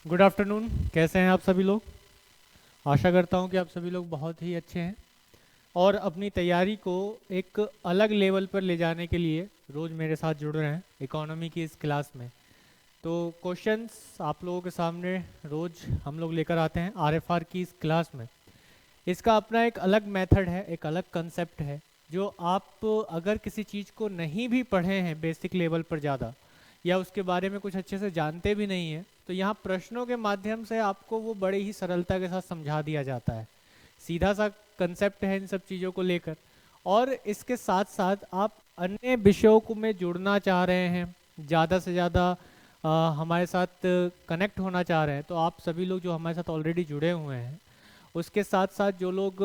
Good afternoon. कैसे हैं आप सभी लोग? आशा करता हूं कि आप सभी लोग बहुत ही अच्छे हैं और अपनी तैयारी को एक अलग लेवल पर ले जाने के लिए रोज़ मेरे साथ जुड़ रहे हैं इकोनॉमी की इस क्लास में। तो क्वेश्चंस आप लोगों के सामने रोज़ हम लोग लेकर आते हैं आरएफआर की इस क्लास में। इसका अपना एक अलग मेथड है, एक अलग कंसेप्ट है, जो आप अगर किसी चीज़ को नहीं भी पढ़े हैं बेसिक लेवल पर ज़्यादा या उसके बारे में कुछ अच्छे से जानते भी नहीं हैं, तो यहाँ प्रश्नों के माध्यम से आपको वो बड़े ही सरलता के साथ समझा दिया जाता है। सीधा सा कंसेप्ट है इन सब चीज़ों को लेकर। और इसके साथ साथ आप अन्य विषयों को में जुड़ना चाह रहे हैं, ज़्यादा से ज़्यादा हमारे साथ कनेक्ट होना चाह रहे हैं, तो आप सभी लोग जो हमारे साथ ऑलरेडी जुड़े हुए हैं, उसके साथ साथ जो लोग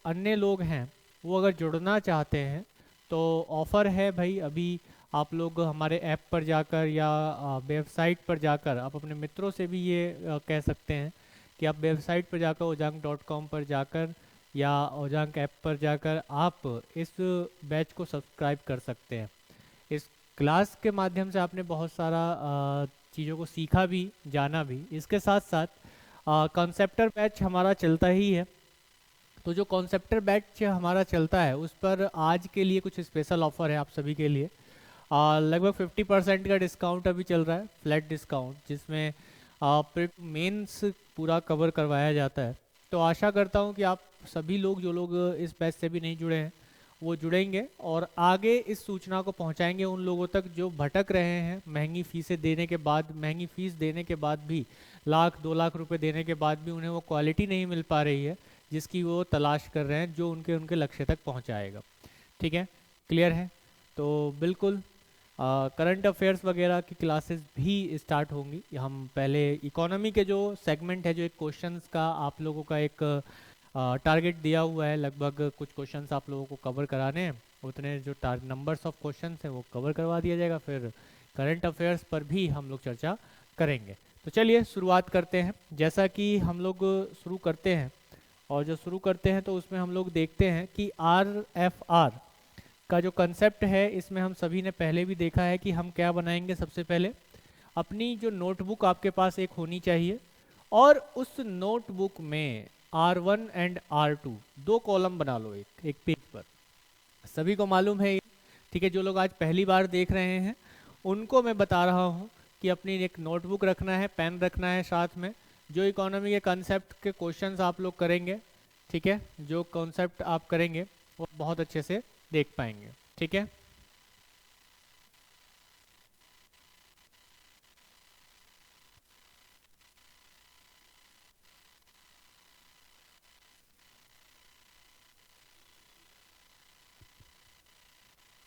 अन्य लोग हैं वो अगर जुड़ना चाहते हैं तो ऑफ़र है भाई। अभी आप लोग हमारे ऐप पर जाकर या वेबसाइट पर जाकर आप अपने मित्रों से भी ये कह सकते हैं कि आप वेबसाइट पर जाकर ojang.com पर जाकर या ओजांक ऐप पर जाकर आप इस बैच को सब्सक्राइब कर सकते हैं। इस क्लास के माध्यम से आपने बहुत सारा चीज़ों को सीखा भी, जाना भी। इसके साथ साथ कॉन्सेप्टर बैच हमारा चलता ही है। तो जो कॉन्सेप्टर बैच हमारा चलता है उस पर आज के लिए कुछ स्पेशल ऑफर है आप सभी के लिए। लगभग 50% का डिस्काउंट अभी चल रहा है, फ्लैट डिस्काउंट, जिसमें मेंस पूरा कवर करवाया जाता है। तो आशा करता हूँ कि आप सभी लोग जो लोग इस बैच से भी नहीं जुड़े हैं वो जुड़ेंगे और आगे इस सूचना को पहुंचाएंगे उन लोगों तक जो भटक रहे हैं महंगी फीसें देने के बाद, महंगी फीस देने के बाद भी, लाख 2 लाख रुपए देने के बाद भी उन्हें वो क्वालिटी नहीं मिल पा रही है जिसकी वो तलाश कर रहे हैं, जो उनके उनके लक्ष्य तक पहुंचाएगा। ठीक है, क्लियर है? तो बिल्कुल करंट अफेयर्स वगैरह की क्लासेस भी स्टार्ट होंगी। हम पहले इकोनॉमी के जो सेगमेंट है, जो एक क्वेश्चंस का आप लोगों का एक टारगेट दिया हुआ है, लगभग कुछ क्वेश्चंस आप लोगों को कवर कराने हैं, उतने जो नंबर्स ऑफ क्वेश्चंस हैं वो कवर करवा दिया जाएगा। फिर करंट अफेयर्स पर भी हम लोग चर्चा करेंगे। तो चलिए शुरुआत करते हैं। जैसा कि हम लोग शुरू करते हैं, और जो शुरू करते हैं तो उसमें हम लोग देखते हैं कि RFR का जो कंसेप्ट है, इसमें हम सभी ने पहले भी देखा है कि हम क्या बनाएंगे। सबसे पहले अपनी जो नोटबुक आपके पास एक होनी चाहिए और उस नोटबुक में R1 एंड R2 दो कॉलम बना लो एक एक पेज पर। सभी को मालूम है ये, ठीक है? जो लोग आज पहली बार देख रहे हैं उनको मैं बता रहा हूँ कि अपनी एक नोटबुक रखना है, पेन रखना है साथ में। जो इकोनॉमी के कंसेप्ट के क्वेश्चंस आप लोग करेंगे, ठीक है, जो कॉन्सेप्ट आप करेंगे वो बहुत अच्छे से देख पाएंगे। ठीक है,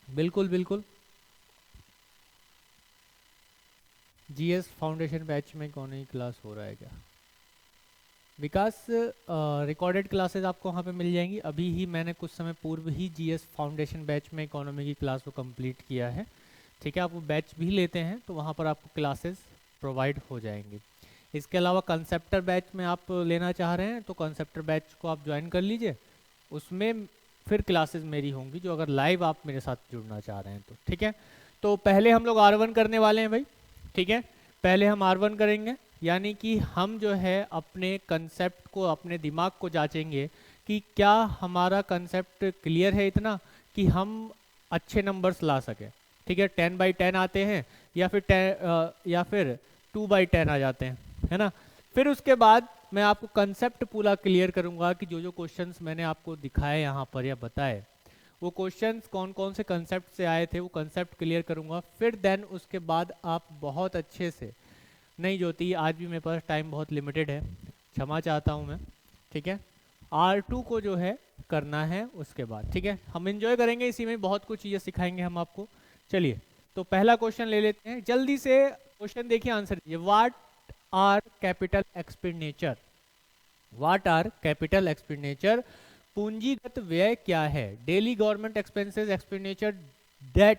बिल्कुल बिल्कुल। जीएस फाउंडेशन बैच में कौन ही क्लास हो रहा है क्या? विकास, रिकॉर्डेड क्लासेस आपको वहाँ पे मिल जाएंगी। अभी ही मैंने कुछ समय पूर्व ही जीएस फाउंडेशन बैच में इकोनॉमी की क्लास को कंप्लीट किया है। ठीक है, आप वो बैच भी लेते हैं तो वहाँ पर आपको क्लासेस प्रोवाइड हो जाएंगी। इसके अलावा कंसेप्टर बैच में आप लेना चाह रहे हैं तो कंसेप्टर बैच को आप ज्वाइन कर लीजिए। उसमें फिर क्लासेस मेरी होंगी, जो अगर लाइव आप मेरे साथ जुड़ना चाह रहे हैं तो। ठीक है, तो पहले हम लोग R1 करने वाले हैं भाई। ठीक है, पहले हम R1 करेंगे, यानी कि हम जो है अपने कंसेप्ट को, अपने दिमाग को जांचेंगे कि क्या हमारा कंसेप्ट क्लियर है इतना कि हम अच्छे नंबर्स ला सकें। ठीक है, 10/10 आते हैं या फिर 2/10 आ जाते हैं, है ना? फिर उसके बाद मैं आपको कंसेप्ट पूरा क्लियर करूंगा कि जो जो क्वेश्चंस मैंने आपको दिखाए यहाँ पर या बताए, वो क्वेश्चंस कौन कौन से कंसेप्ट से आए थे, वो कंसेप्ट क्लियर करूंगा। फिर देन उसके बाद आप बहुत अच्छे से, नहीं ज्योति, आज भी मेरे पास टाइम बहुत लिमिटेड है, क्षमा चाहता हूँ मैं। ठीक है, R2 को जो है करना है उसके बाद। ठीक है, हम एंजॉय करेंगे, इसी में बहुत कुछ चीज़ें सिखाएंगे हम आपको। चलिए, तो पहला क्वेश्चन ले लेते हैं, जल्दी से क्वेश्चन देखिए, आंसर दीजिए। What are capital expenditure? What are capital expenditure? पूंजीगत व्यय क्या है? Daily government expenses expenditure that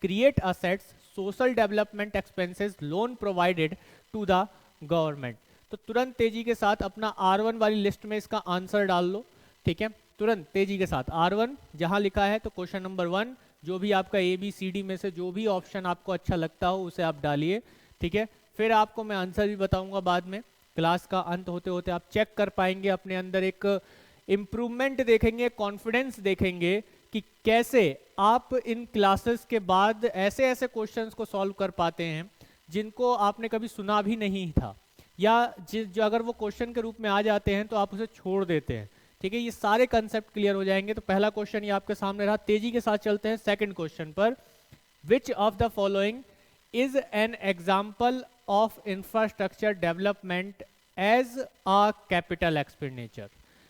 create assets, social development expenses, loan provided to the government. तो तुरंत तेजी के साथ अपना R1 वाली लिस्ट में इसका आंसर डाल लो। ठीक है, तुरंत तेजी के साथ R1 जहां लिखा है तो क्वेश्चन नंबर 1, जो भी आपका ABCD में से जो भी ऑप्शन आपको अच्छा लगता हो उसे आप डालिए। ठीक है, फिर आपको मैं आंसर भी बताऊंगा बाद में। क्लास का अंत होते होते आप चेक कर पाएंगे, अपने अंदर एक इम्प्रूवमेंट देखेंगे, कॉन्फिडेंस देखेंगे कि कैसे आप इन क्लासेस के बाद ऐसे ऐसे क्वेश्चंस को सॉल्व कर पाते हैं जिनको आपने कभी सुना भी नहीं था, या जो अगर वो क्वेश्चन के रूप में आ जाते हैं तो आप उसे छोड़ देते हैं। ठीक है, ये सारे कंसेप्ट क्लियर हो जाएंगे। तो पहला क्वेश्चन ये आपके सामने रहा, तेजी के साथ चलते हैं सेकंड क्वेश्चन पर। Which of the following is an example of infrastructure development as a capital expenditure?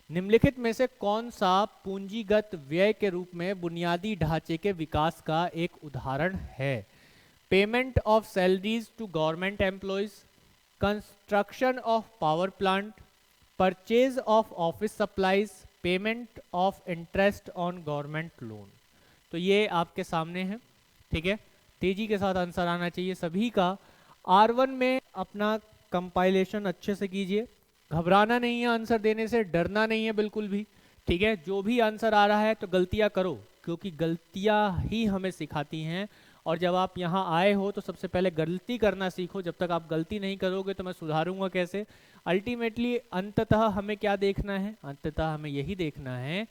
निम्नलिखित में से कौन सा पूंजीगत व्यय के रूप में बुनियादी ढांचे के विकास का एक उदाहरण है? Payment of salaries to government employees, construction of power plant, purchase of office supplies, payment of interest on government loan. तो ये आपके सामने है। ठीक है, तेजी के साथ आंसर आना चाहिए सभी का। R1 में अपना कंपाइलेशन अच्छे से कीजिए, घबराना नहीं है आंसर देने से, डरना नहीं है बिल्कुल भी। ठीक है, जो भी आंसर आ रहा है तो गलतियां करो, क्योंकि गलतियां ही हमें सिखाती हैं। और जब आप यहाँ आए हो तो सबसे पहले गलती करना सीखो। जब तक आप गलती नहीं करोगे तो मैं सुधारूंगा कैसे? अल्टीमेटली अंततः हमें क्या देखना है? अंततः हमें यही देखना है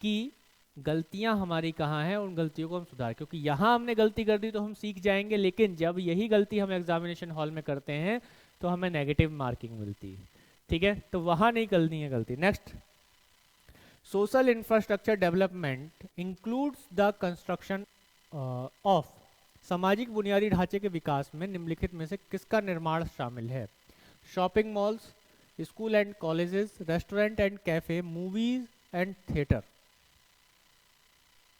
कि गलतियां हमारी कहाँ हैं, उन गलतियों को हम सुधार। क्योंकि यहाँ हमने गलती कर दी तो हम सीख जाएंगे, लेकिन जब यही गलती हम एग्जामिनेशन हॉल में करते हैं तो हमें नेगेटिव मार्किंग मिलती है। ठीक है, तो वहाँ नहीं करनी है गलती। Next, social infrastructure development includes the construction of, सामाजिक बुनियादी ढांचे के विकास में निम्नलिखित में से किसका निर्माण शामिल है? Shopping malls, school and colleges, restaurant and cafe, movies and theatre.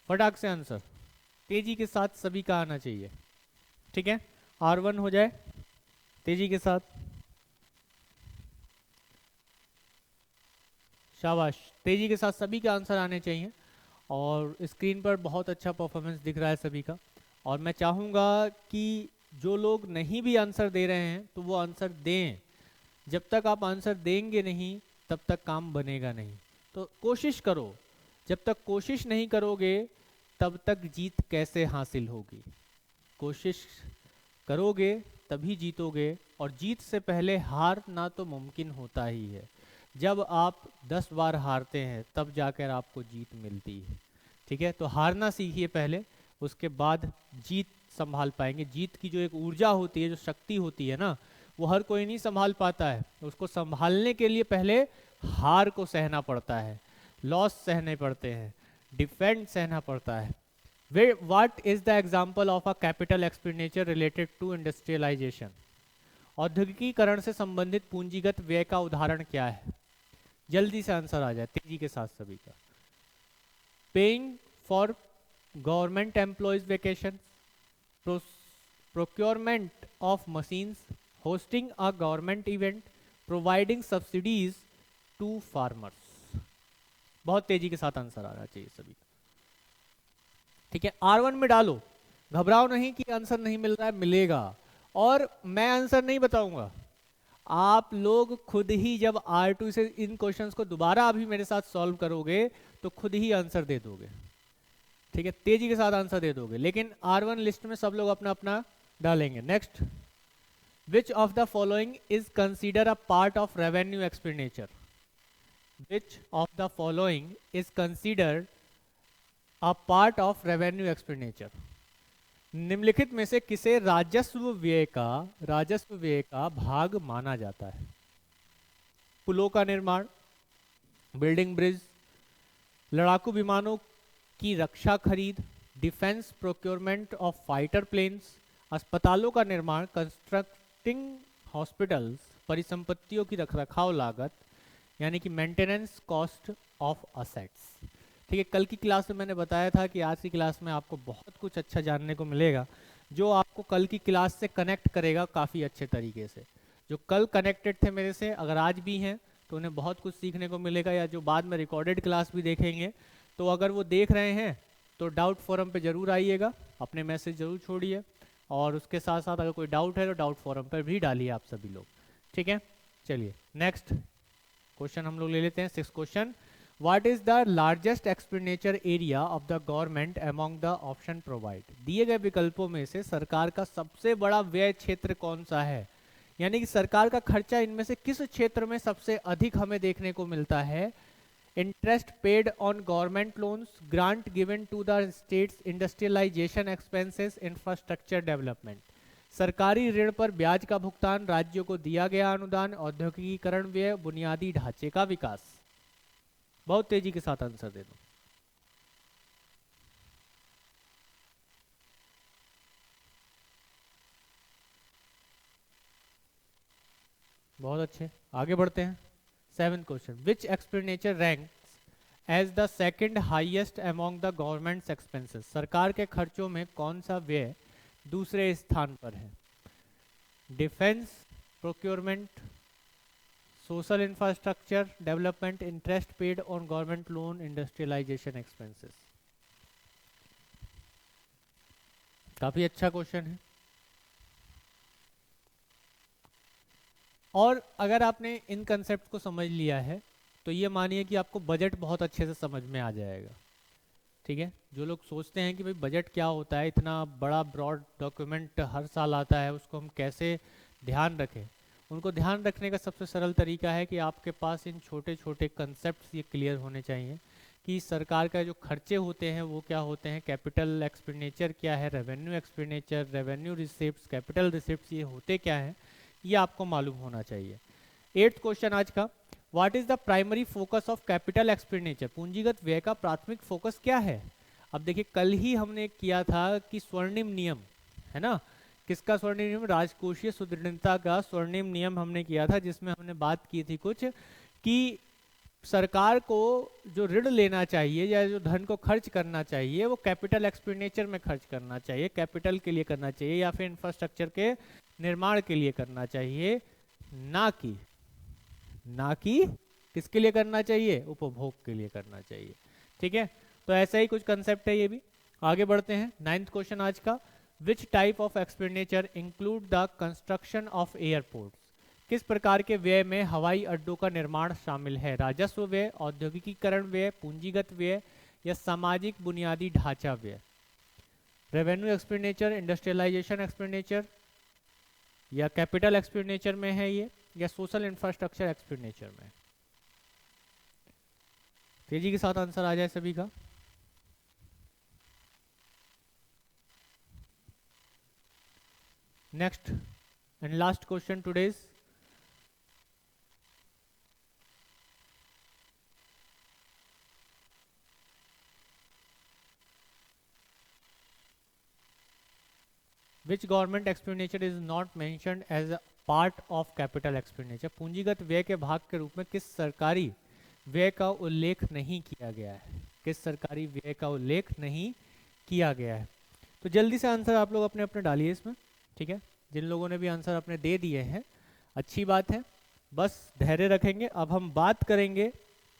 फटाक से आंसर तेजी के साथ सभी का आना चाहिए। ठीक है, R1 हो जाए तेजी के साथ। शाबाश, तेजी के साथ सभी के आंसर आने चाहिए। और स्क्रीन पर बहुत अच्छा परफॉर्मेंस दिख रहा है सभी का। और मैं चाहूँगा कि जो लोग नहीं भी आंसर दे रहे हैं तो वो आंसर दें। जब तक आप आंसर देंगे नहीं तब तक काम बनेगा नहीं। तो कोशिश करो, जब तक कोशिश नहीं करोगे तब तक जीत कैसे हासिल होगी? कोशिश करोगे तभी जीतोगे, और जीत से पहले हारना तो मुमकिन होता ही है। जब आप 10 बार हारते हैं तब जाकर आपको जीत मिलती है। ठीक है, तो हारना सीखिए पहले, उसके बाद जीत संभाल पाएंगे। जीत की जो एक ऊर्जा होती है, जो शक्ति होती है ना, वो हर कोई नहीं संभाल पाता है। उसको संभालने के लिए पहले हार को सहना पड़ता है, लॉस सहने पड़ते हैं, डिफेंड सहना पड़ता है। What is the example of a capital expenditure related to industrialisation? औद्योगिकीकरण से संबंधित पूंजीगत व्यय का उदाहरण क्या है? जल्दी से आंसर आ जाए तेजी के साथ सभी का। Paying for government employees vacation, procurement of machines, hosting a government event, providing subsidies to farmers. बहुत तेजी के साथ आंसर आ रहा चाहिए सभी का। ठीक है, R1 में डालो, घबराओ नहीं कि आंसर नहीं मिल रहा है, मिलेगा। और मैं आंसर नहीं बताऊंगा, आप लोग खुद ही जब R2 से इन क्वेश्चंस को दोबारा अभी मेरे साथ सॉल्व करोगे तो खुद ही आंसर दे दोगे। ठीक है, तेजी के साथ आंसर दे दोगे, लेकिन R1 लिस्ट में सब लोग अपना अपना डालेंगे। Next, which of the following is consider a part of revenue expenditure? Which of the following is considered a part of revenue expenditure? निम्नलिखित में से किसे राजस्व व्यय का भाग माना जाता है? पुलों का निर्माण, बिल्डिंग ब्रिज, लड़ाकू विमानों की रक्षा खरीद, defence procurement of fighter planes, अस्पतालों का निर्माण, कंस्ट्रक्टिंग हॉस्पिटल्स, परिसंपत्तियों की रखरखाव लागत यानी कि मेंटेनेंस कॉस्ट ऑफ असेट्स। ठीक है, कल की क्लास में मैंने बताया था कि आज की क्लास में आपको बहुत कुछ अच्छा जानने को मिलेगा, जो आपको कल की क्लास से कनेक्ट करेगा काफ़ी अच्छे तरीके से। जो कल कनेक्टेड थे मेरे से, अगर आज भी हैं तो उन्हें बहुत कुछ सीखने को मिलेगा, या जो बाद में रिकॉर्डेड क्लास भी देखेंगे तो अगर वो देख रहे हैं तो डाउट फोरम पे ज़रूर आइएगा, अपने मैसेज ज़रूर छोड़िए। और उसके साथ साथ अगर कोई डाउट है तो डाउट फोरम पर भी डालिए आप सभी लोग। ठीक है, चलिए नेक्स्ट क्वेश्चन हम लोग ले लेते हैं। 6th question, what is the largest expenditure area of the government among the option provide? दिए गए विकल्पों में से सरकार का सबसे बड़ा व्यय क्षेत्र कौन सा है? यानी कि सरकार का खर्चा इनमें से किस क्षेत्र में सबसे अधिक हमें देखने को मिलता है? Interest paid on government loans, grant given to the states, industrialisation expenses, infrastructure development. सरकारी ऋण पर ब्याज का भुगतान, राज्यों को दिया गया अनुदान, औद्योगिकीकरण व्यय, बुनियादी ढांचे का विकास। बहुत तेजी के साथ आंसर दे दो। बहुत अच्छे, आगे बढ़ते हैं। 7th question, which expenditure ranks as the second highest among the government's expenses. सरकार के खर्चों में कौन सा व्यय दूसरे स्थान पर है? Defence, procurement, social infrastructure development, interest paid on government loan, industrialisation expenses. काफी अच्छा क्वेश्चन है। और अगर आपने इन कंसेप्ट को समझ लिया है तो ये मानिए कि आपको बजट बहुत अच्छे से समझ में आ जाएगा। ठीक है, जो लोग सोचते हैं कि भाई बजट क्या होता है, इतना बड़ा ब्रॉड डॉक्यूमेंट हर साल आता है, उसको हम कैसे ध्यान रखें, उनको ध्यान रखने का सबसे सरल तरीका है कि आपके पास इन छोटे छोटे कंसेप्ट ये क्लियर होने चाहिए कि सरकार का जो खर्चे होते हैं वो क्या होते हैं, कैपिटल एक्सपेंडिचर क्या है, revenue expenditure, revenue receipts, capital receipts, ये होते क्या हैं, ये आपको मालूम होना चाहिए। 8th क्वेश्चन आज का, what is the primary focus of capital expenditure. पूंजीगत व्यय का प्राथमिक फोकस क्या है? अब देखिए, कल ही हमने किया था कि स्वर्णिम नियम है ना, किसका स्वर्णिम नियम? राजकोषीय सुदृढ़ता का स्वर्णिम नियम हमने किया था, जिसमें हमने बात की थी कुछ कि सरकार को जो ऋण लेना चाहिए या जो धन को खर्च करना चाहिए वो कैपिटल एक्सपेंडिचर में खर्च करना चाहिए, कैपिटल के लिए करना चाहिए या फिर इंफ्रास्ट्रक्चर के निर्माण के लिए करना चाहिए, ना कि किसके लिए करना चाहिए? उपभोग के लिए करना चाहिए। ठीक है, तो ऐसा ही कुछ कंसेप्ट है ये भी। आगे बढ़ते हैं। 9th क्वेश्चन आज का, which type of expenditure include the construction of airport. किस प्रकार के व्यय में हवाई अड्डों का निर्माण शामिल है? राजस्व व्यय, औद्योगिकीकरण व्यय, पूंजीगत व्यय या सामाजिक बुनियादी ढांचा व्यय। रेवेन्यू एक्सपेंडिचर, इंडस्ट्रियलाइजेशन एक्सपेंडिचर या कैपिटल एक्सपेंडिचर में है ये, या सोशल इंफ्रास्ट्रक्चर एक्सपेंडिचर में? तेजी के साथ आंसर आ जाए सभी का। Next and last question today's, which government expenditure is not mentioned as a part of capital expenditure. पूंजीगत व्यय के भाग के रूप में किस सरकारी व्यय का उल्लेख नहीं किया गया है? किस सरकारी व्यय का उल्लेख नहीं किया गया है? तो जल्दी से आंसर आप लोग अपने अपने डालिए इसमें। ठीक है, जिन लोगों ने भी आंसर अपने दे दिए हैं अच्छी बात है, बस धैर्य रखेंगे। अब हम बात करेंगे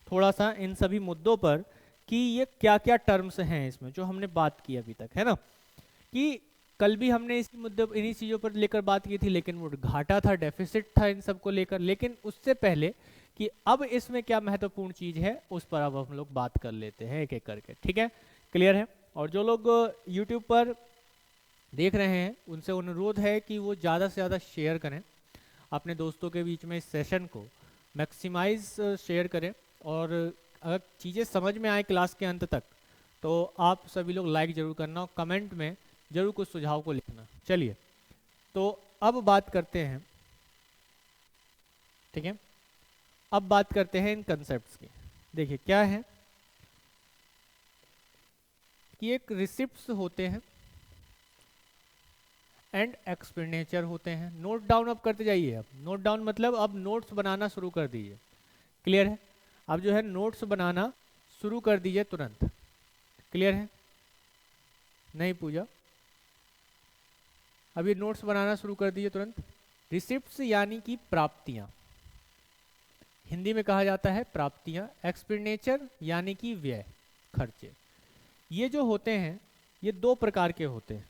थोड़ा सा इन सभी मुद्दों पर कि ये क्या क्या टर्म्स हैं इसमें जो हमने बात की अभी तक, है ना। कि कल भी हमने इसी मुद्दे इन्हीं चीज़ों पर लेकर बात की थी, लेकिन वो घाटा था, डेफिसिट था इन सब को लेकर। लेकिन उससे पहले कि अब इसमें क्या महत्वपूर्ण चीज़ है उस पर अब हम लोग बात कर लेते हैं एक एक करके। ठीक है, क्लियर है। और जो लोग यूट्यूब पर देख रहे हैं उनसे अनुरोध है कि वो ज़्यादा से ज़्यादा शेयर करें अपने दोस्तों के बीच में, इस सेशन को मैक्सिमाइज शेयर करें। और अगर चीज़ें समझ में आए क्लास के अंत तक तो आप सभी लोग लाइक जरूर करना और कमेंट में जरूर कुछ सुझाव को लिखना। चलिए, तो अब बात करते हैं। ठीक है, अब बात करते हैं इन कंसेप्ट्स की। देखिए क्या है कि एक रिसिप्ट्स होते हैं एंड एक्सपेंडिचर होते हैं। नोट डाउन अब करते जाइए। अब नोट डाउन मतलब अब नोट्स बनाना शुरू कर दीजिए। क्लियर है, अब जो है नोट्स बनाना शुरू कर दीजिए तुरंत। क्लियर है, नहीं पूजा? अब ये नोट्स बनाना शुरू कर दीजिए तुरंत। रिसिप्ट्स यानी कि प्राप्तियां, हिंदी में कहा जाता है प्राप्तियां। एक्सपेंडिचर यानी कि व्यय, खर्चे। ये जो होते हैं ये दो प्रकार के होते हैं।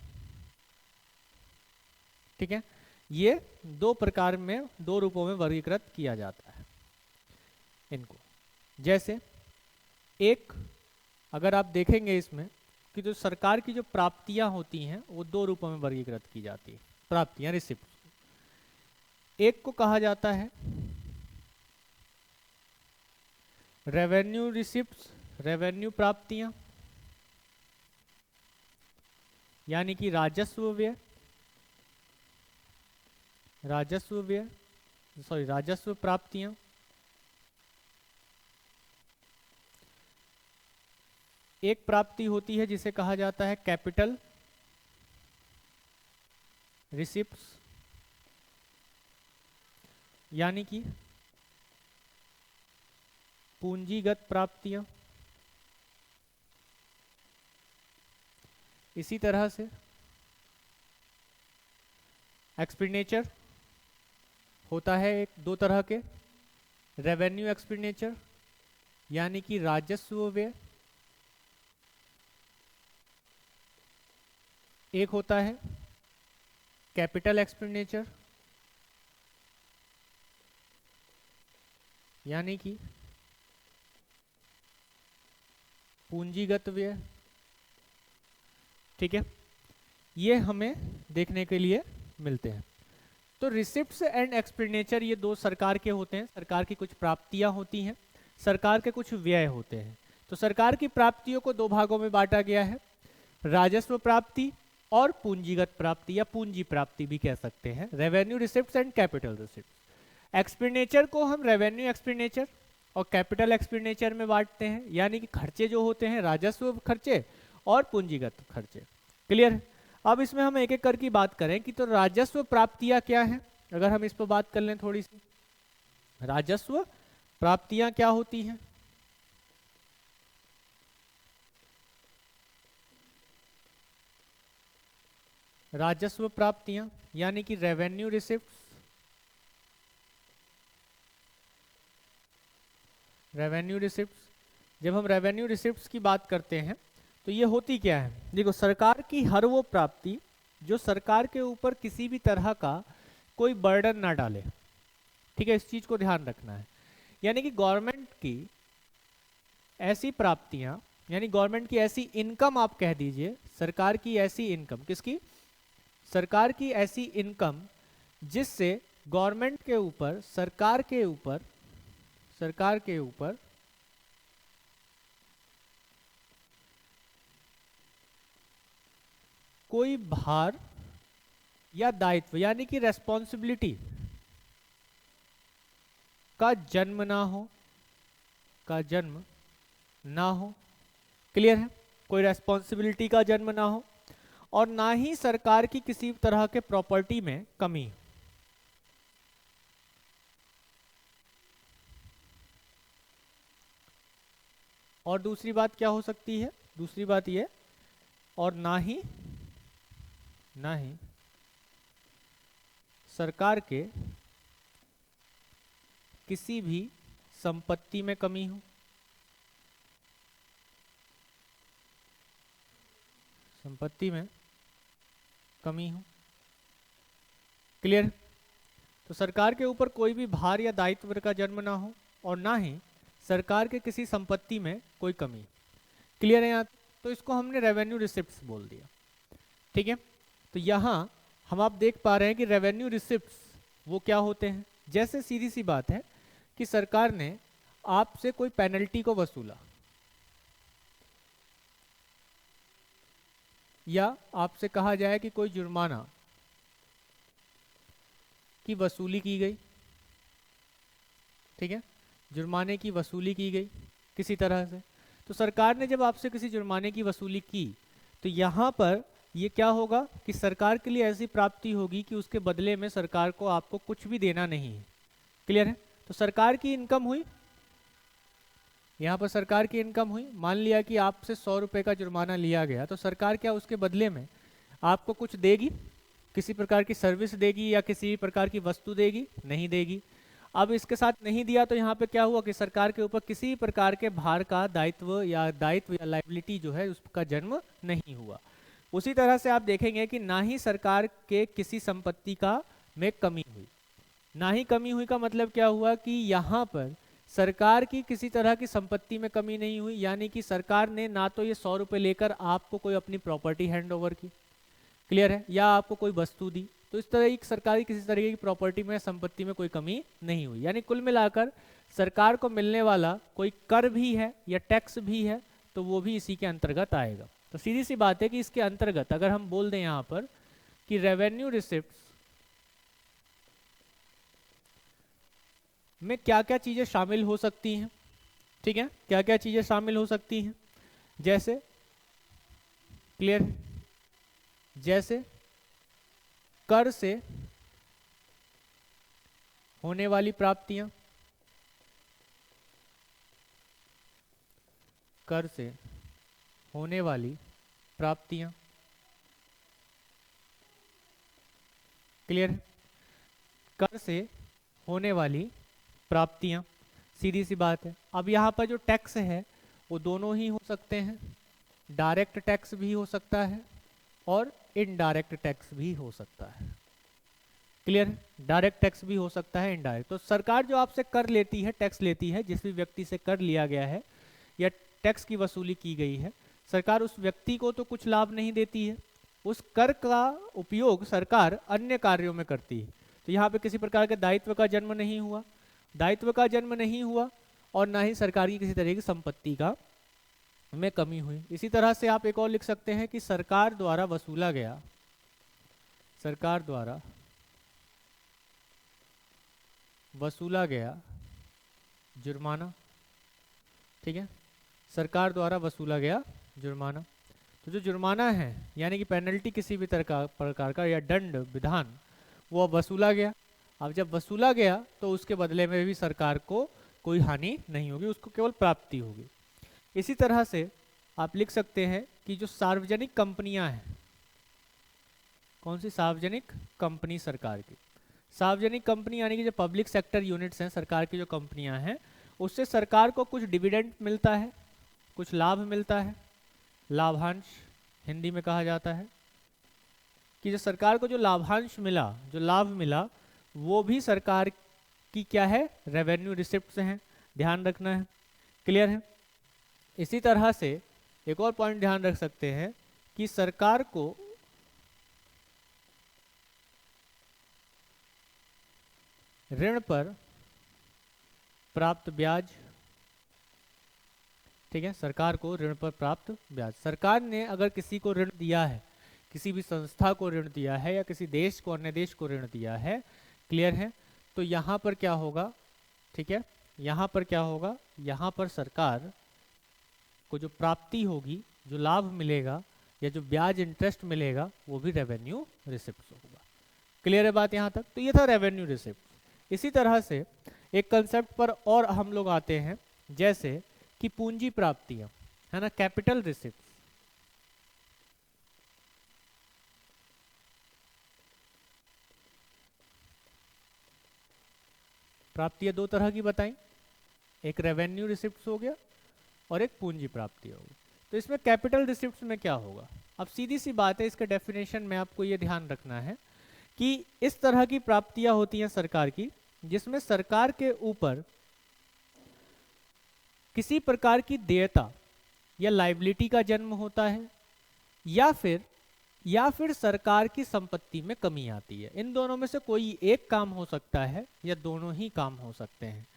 ठीक है, ये दो प्रकार में, दो रूपों में वर्गीकृत किया जाता है इनको। जैसे एक, अगर आप देखेंगे इसमें कि जो सरकार की जो प्राप्तियां होती हैं वो दो रूपों में वर्गीकृत की जाती है। प्राप्तियां, रिसिप्ट। एक को कहा जाता है रेवेन्यू रिसिप्ट्स, रेवेन्यू प्राप्तियां, यानी कि राजस्व व्यय, राजस्व प्राप्तियां। एक प्राप्ति होती है जिसे कहा जाता है कैपिटल रिसिप्ट्स, यानी कि पूंजीगत प्राप्तियां। इसी तरह से एक्सपेंडिचर होता है एक दो तरह के, रेवेन्यू एक्सपेंडिचर यानी कि राजस्व व्यय, एक होता है कैपिटल एक्सपेंडिचर यानी कि पूंजीगत व्यय। ठीक है, ये हमें देखने के लिए मिलते हैं। तो रिसिप्ट्स एंड एक्सपेंडिचर ये दो सरकार के होते हैं, सरकार की कुछ प्राप्तियां होती हैं, सरकार के कुछ व्यय होते हैं। तो सरकार की प्राप्तियों को दो भागों में बांटा गया है, राजस्व प्राप्ति और पूंजीगत प्राप्ति या पूंजी प्राप्ति भी कह सकते हैं, revenue receipts and capital receipts. Expenditure को हम रेवेन्यू एक्सपेंडिचर और कैपिटल एक्सपेंडिचर में बांटते हैं, यानी कि खर्चे जो होते हैं राजस्व खर्चे और पूंजीगत खर्चे। क्लियर? अब इसमें हम एक एक करके बात करें कि तो राजस्व प्राप्तियां क्या है। अगर हम इस पर बात कर लें थोड़ी सी, राजस्व प्राप्तियां क्या होती हैं। राजस्व प्राप्तियां यानी कि रेवेन्यू रिसिप्ट्स, रेवेन्यू रिसिप्ट्स। जब हम रेवेन्यू रिसिप्ट्स की बात करते हैं तो ये होती क्या है, देखो सरकार की हर वो प्राप्ति जो सरकार के ऊपर किसी भी तरह का कोई बर्डन ना डाले। ठीक है, इस चीज को ध्यान रखना है। यानी कि गवर्नमेंट की ऐसी प्राप्तियां, यानी गवर्नमेंट की ऐसी इनकम, आप कह दीजिए सरकार की ऐसी इनकम, किसकी, सरकार की ऐसी इनकम जिससे गवर्नमेंट के ऊपर, सरकार के ऊपर कोई भार या दायित्व यानी कि रेस्पॉन्सिबिलिटी का जन्म ना हो, क्लियर है, कोई रेस्पॉन्सिबिलिटी का जन्म ना हो, और ना ही सरकार की किसी तरह के प्रॉपर्टी में कमी। और दूसरी बात क्या हो सकती है, दूसरी बात ये, और ना ही सरकार के किसी भी संपत्ति में कमी हो, संपत्ति में कमी हो। क्लियर? तो सरकार के ऊपर कोई भी भार या दायित्व का जन्म ना हो और ना ही सरकार के किसी संपत्ति में कोई कमी। क्लियर है यहाँ? तो इसको हमने रेवेन्यू रिसिप्ट्स बोल दिया। ठीक है, तो यहाँ हम आप देख पा रहे हैं कि रेवेन्यू रिसिप्ट्स वो क्या होते हैं। जैसे सीधी सी बात है कि सरकार ने आपसे कोई पेनल्टी को वसूला या आपसे कहा जाए कि कोई जुर्माना की वसूली की गई। ठीक है, जुर्माने की वसूली की गई किसी तरह से। तो सरकार ने जब आपसे किसी जुर्माने की वसूली की तो यहाँ पर ये क्या होगा कि सरकार के लिए ऐसी प्राप्ति होगी कि उसके बदले में सरकार को आपको कुछ भी देना नहीं है। क्लियर है? तो सरकार की इनकम हुई, यहाँ पर सरकार की इनकम हुई। मान लिया कि आपसे 100 रुपए का जुर्माना लिया गया, तो सरकार क्या उसके बदले में आपको कुछ देगी, किसी प्रकार की सर्विस देगी या किसी प्रकार की वस्तु देगी? नहीं देगी। अब इसके साथ नहीं दिया तो यहाँ पे क्या हुआ कि सरकार के ऊपर किसी प्रकार के भार का दायित्व या लायबिलिटी जो है उसका जन्म नहीं हुआ। उसी तरह से आप देखेंगे कि ना ही सरकार के किसी संपत्ति का में कमी हुई। ना ही कमी हुई का मतलब क्या हुआ कि यहाँ पर सरकार की किसी तरह की संपत्ति में कमी नहीं हुई, यानी कि सरकार ने ना तो ये 100 रुपए लेकर आपको कोई अपनी प्रॉपर्टी हैंड ओवर की, क्लियर है, या आपको कोई वस्तु दी, तो इस तरह की सरकारी किसी तरीके की प्रॉपर्टी में, संपत्ति में कोई कमी नहीं हुई। यानी कुल मिलाकर सरकार को मिलने वाला कोई कर भी है या टैक्स भी है तो वो भी इसी के अंतर्गत आएगा। तो सीधी सी बात है कि इसके अंतर्गत अगर हम बोल दें यहाँ पर कि रेवेन्यू रिसिप्ट में क्या क्या चीजें शामिल हो सकती हैं, ठीक है, क्या क्या चीजें शामिल हो सकती हैं, जैसे क्लियर, जैसे कर से होने वाली प्राप्तियां, कर से होने वाली प्राप्तियां, क्लियर, कर से होने वाली प्राप्तियां, सीधी सी बात है। अब यहाँ पर जो टैक्स है वो दोनों ही हो सकते हैं, डायरेक्ट टैक्स भी हो सकता है और इनडायरेक्ट टैक्स भी हो सकता है, क्लियर, डायरेक्ट टैक्स भी हो सकता है, इनडायरेक्ट। तो सरकार जो आपसे कर लेती है, टैक्स लेती है, जिस भी व्यक्ति से कर लिया गया है या टैक्स की वसूली की गई है, सरकार उस व्यक्ति को तो कुछ लाभ नहीं देती है, उस कर का उपयोग सरकार अन्य कार्यों में करती है। तो यहाँ पे किसी प्रकार के दायित्व का जन्म नहीं हुआ, दायित्व का जन्म नहीं हुआ और ना ही सरकार की किसी तरह की संपत्ति का में कमी हुई। इसी तरह से आप एक और लिख सकते हैं कि सरकार द्वारा वसूला गया, सरकार द्वारा वसूला गया जुर्माना, ठीक है, सरकार द्वारा वसूला गया जुर्माना। तो जो जुर्माना है यानी कि पेनल्टी किसी भी प्रकार का या दंड विधान वो वसूला गया। अब जब वसूला गया तो उसके बदले में भी सरकार को कोई हानि नहीं होगी, उसको केवल प्राप्ति होगी। इसी तरह से आप लिख सकते हैं कि जो सार्वजनिक कंपनियां हैं, कौन सी सार्वजनिक कंपनी, सरकार की सार्वजनिक कंपनी यानी कि जो पब्लिक सेक्टर यूनिट्स हैं, सरकार की जो कंपनियां हैं, उससे सरकार को कुछ डिविडेंड मिलता है, कुछ लाभ मिलता है, लाभांश हिंदी में कहा जाता है, कि जो सरकार को जो लाभांश मिला, जो लाभ मिला, वो भी सरकार की क्या है, रेवेन्यू रिसिप्ट से है, ध्यान रखना है, क्लियर है। इसी तरह से एक और पॉइंट ध्यान रख सकते हैं कि सरकार को ऋण पर प्राप्त ब्याज, ठीक है, सरकार को ऋण पर प्राप्त ब्याज, सरकार ने अगर किसी को ऋण दिया है, किसी भी संस्था को ऋण दिया है या किसी देश को, अन्य देश को ऋण दिया है, क्लियर है, तो यहाँ पर क्या होगा, ठीक है, यहाँ पर क्या होगा, यहाँ पर सरकार को जो प्राप्ति होगी, जो लाभ मिलेगा या जो ब्याज इंटरेस्ट मिलेगा वो भी रेवेन्यू रिसिप्ट होगा। क्लियर है बात यहाँ तक। तो ये था रेवेन्यू रिसिप्ट। इसी तरह से एक कंसेप्ट पर और हम लोग आते हैं, जैसे कि पूंजी प्राप्तियां, है ना, कैपिटल रिसिप्ट। प्राप्तियां दो तरह की बताई, एक रेवेन्यू रिसिप्ट हो गया और एक पूंजी प्राप्ति होगी। तो इसमें कैपिटल रिसिप्ट में क्या होगा, अब सीधी सी बात है, इसका डेफिनेशन में आपको ये ध्यान रखना है कि इस तरह की प्राप्तियां होती हैं सरकार की, जिसमें सरकार के ऊपर किसी प्रकार की देयता या लाइबिलिटी का जन्म होता है, या फिर सरकार की संपत्ति में कमी आती है। इन दोनों में से कोई एक काम हो सकता है या दोनों ही काम हो सकते हैं।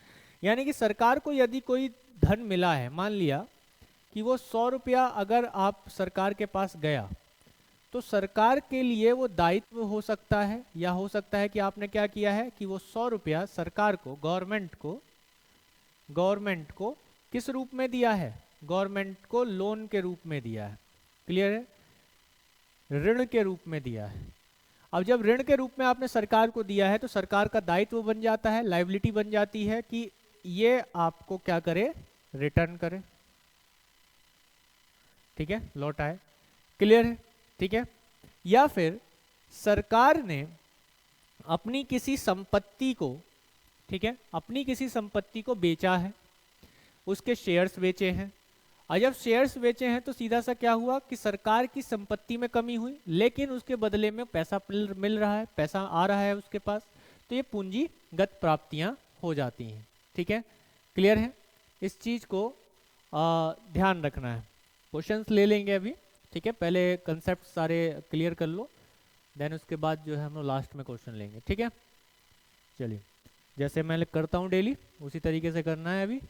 यानी कि सरकार को यदि कोई धन मिला है, मान लिया कि वो 100 रुपया अगर आप सरकार के पास गया, तो सरकार के लिए वो दायित्व हो सकता है, या हो सकता है कि आपने क्या किया है कि वो 100 रुपया सरकार को, गवर्नमेंट को किस रूप में दिया है, गवर्नमेंट को लोन के रूप में दिया है, क्लियर है, ऋण के रूप में दिया है। अब जब ऋण के रूप में आपने सरकार को दिया है तो सरकार का दायित्व बन जाता है, लायबिलिटी बन जाती है कि ये आपको क्या करे, रिटर्न करे, ठीक है, लौटाए, क्लियर है, ठीक है। या फिर सरकार ने अपनी किसी संपत्ति को, ठीक है, अपनी किसी संपत्ति को बेचा है, उसके शेयर्स बेचे हैं, और जब शेयर्स बेचे हैं तो सीधा सा क्या हुआ कि सरकार की संपत्ति में कमी हुई, लेकिन उसके बदले में पैसा मिल रहा है, पैसा आ रहा है उसके पास, तो ये पूंजीगत प्राप्तियां हो जाती हैं, ठीक है, क्लियर है। इस चीज को ध्यान रखना है। क्वेश्चंस ले लेंगे अभी, ठीक है, पहले कंसेप्ट सारे क्लियर कर लो, देन उसके बाद जो है हम लोग लास्ट में क्वेश्चन लेंगे, ठीक है। चलिए, जैसे मैं करता हूँ डेली उसी तरीके से करना है। अभी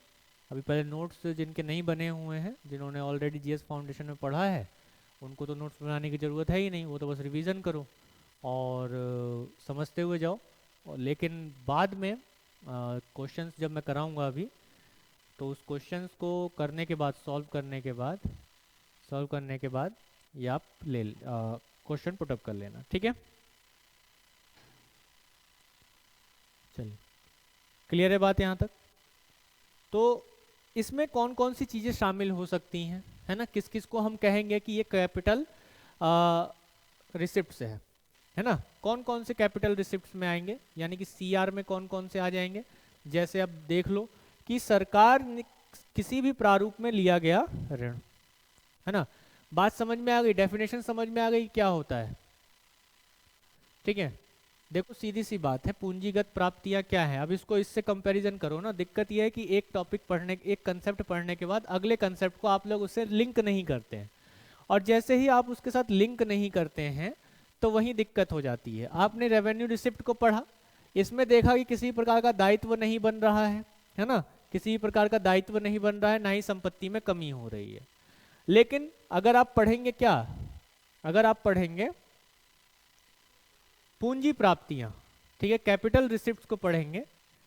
अभी पहले नोट्स जिनके नहीं बने हुए हैं, जिन्होंने ऑलरेडी जीएस फाउंडेशन में पढ़ा है, उनको तो नोट्स बनाने की ज़रूरत है ही नहीं, वो तो बस रिवीजन करो और समझते हुए जाओ। लेकिन बाद में क्वेश्चंस जब मैं कराऊंगा अभी, तो उस क्वेश्चंस को करने के बाद, सॉल्व करने के बाद ये आप ले क्वेश्चन पुटअप कर लेना, ठीक है। चलिए, क्लियर है बात यहाँ तक। तो इसमें कौन कौन सी चीज़ें शामिल हो सकती हैं, है ना, किस किस को हम कहेंगे कि ये कैपिटल रिसिप्ट्स है ना। कौन कौन से कैपिटल रिसिप्ट्स में आएंगे, यानी कि सीआर में कौन कौन से आ जाएंगे। जैसे अब देख लो कि सरकार ने किसी भी प्रारूप में लिया गया ऋण, है ना। बात समझ में आ गई, डेफिनेशन समझ में आ गई क्या होता है, ठीक है। देखो सीधी सी बात है, पूंजीगत प्राप्तियां क्या है। अब इसको इससे कंपैरिजन करो ना। दिक्कत यह है कि एक टॉपिक पढ़ने, एक कंसेप्ट पढ़ने के बाद अगले कंसेप्ट को आप लोग उससे लिंक नहीं करते हैं, और जैसे ही आप उसके साथ लिंक नहीं करते हैं तो वही दिक्कत हो जाती है। आपने रेवेन्यू रिसिप्ट को पढ़ा, इसमें देखा कि किसी प्रकार का दायित्व नहीं बन रहा है ना, किसी प्रकार का दायित्व नहीं बन रहा है, ना ही संपत्ति में कमी हो रही है। लेकिन अगर आप पढ़ेंगे क्या, अगर आप पढ़ेंगे पूंजी प्राप्तियां, ठीक है, कैपिटल रिसिप्ट्स को पढ़ेंगे,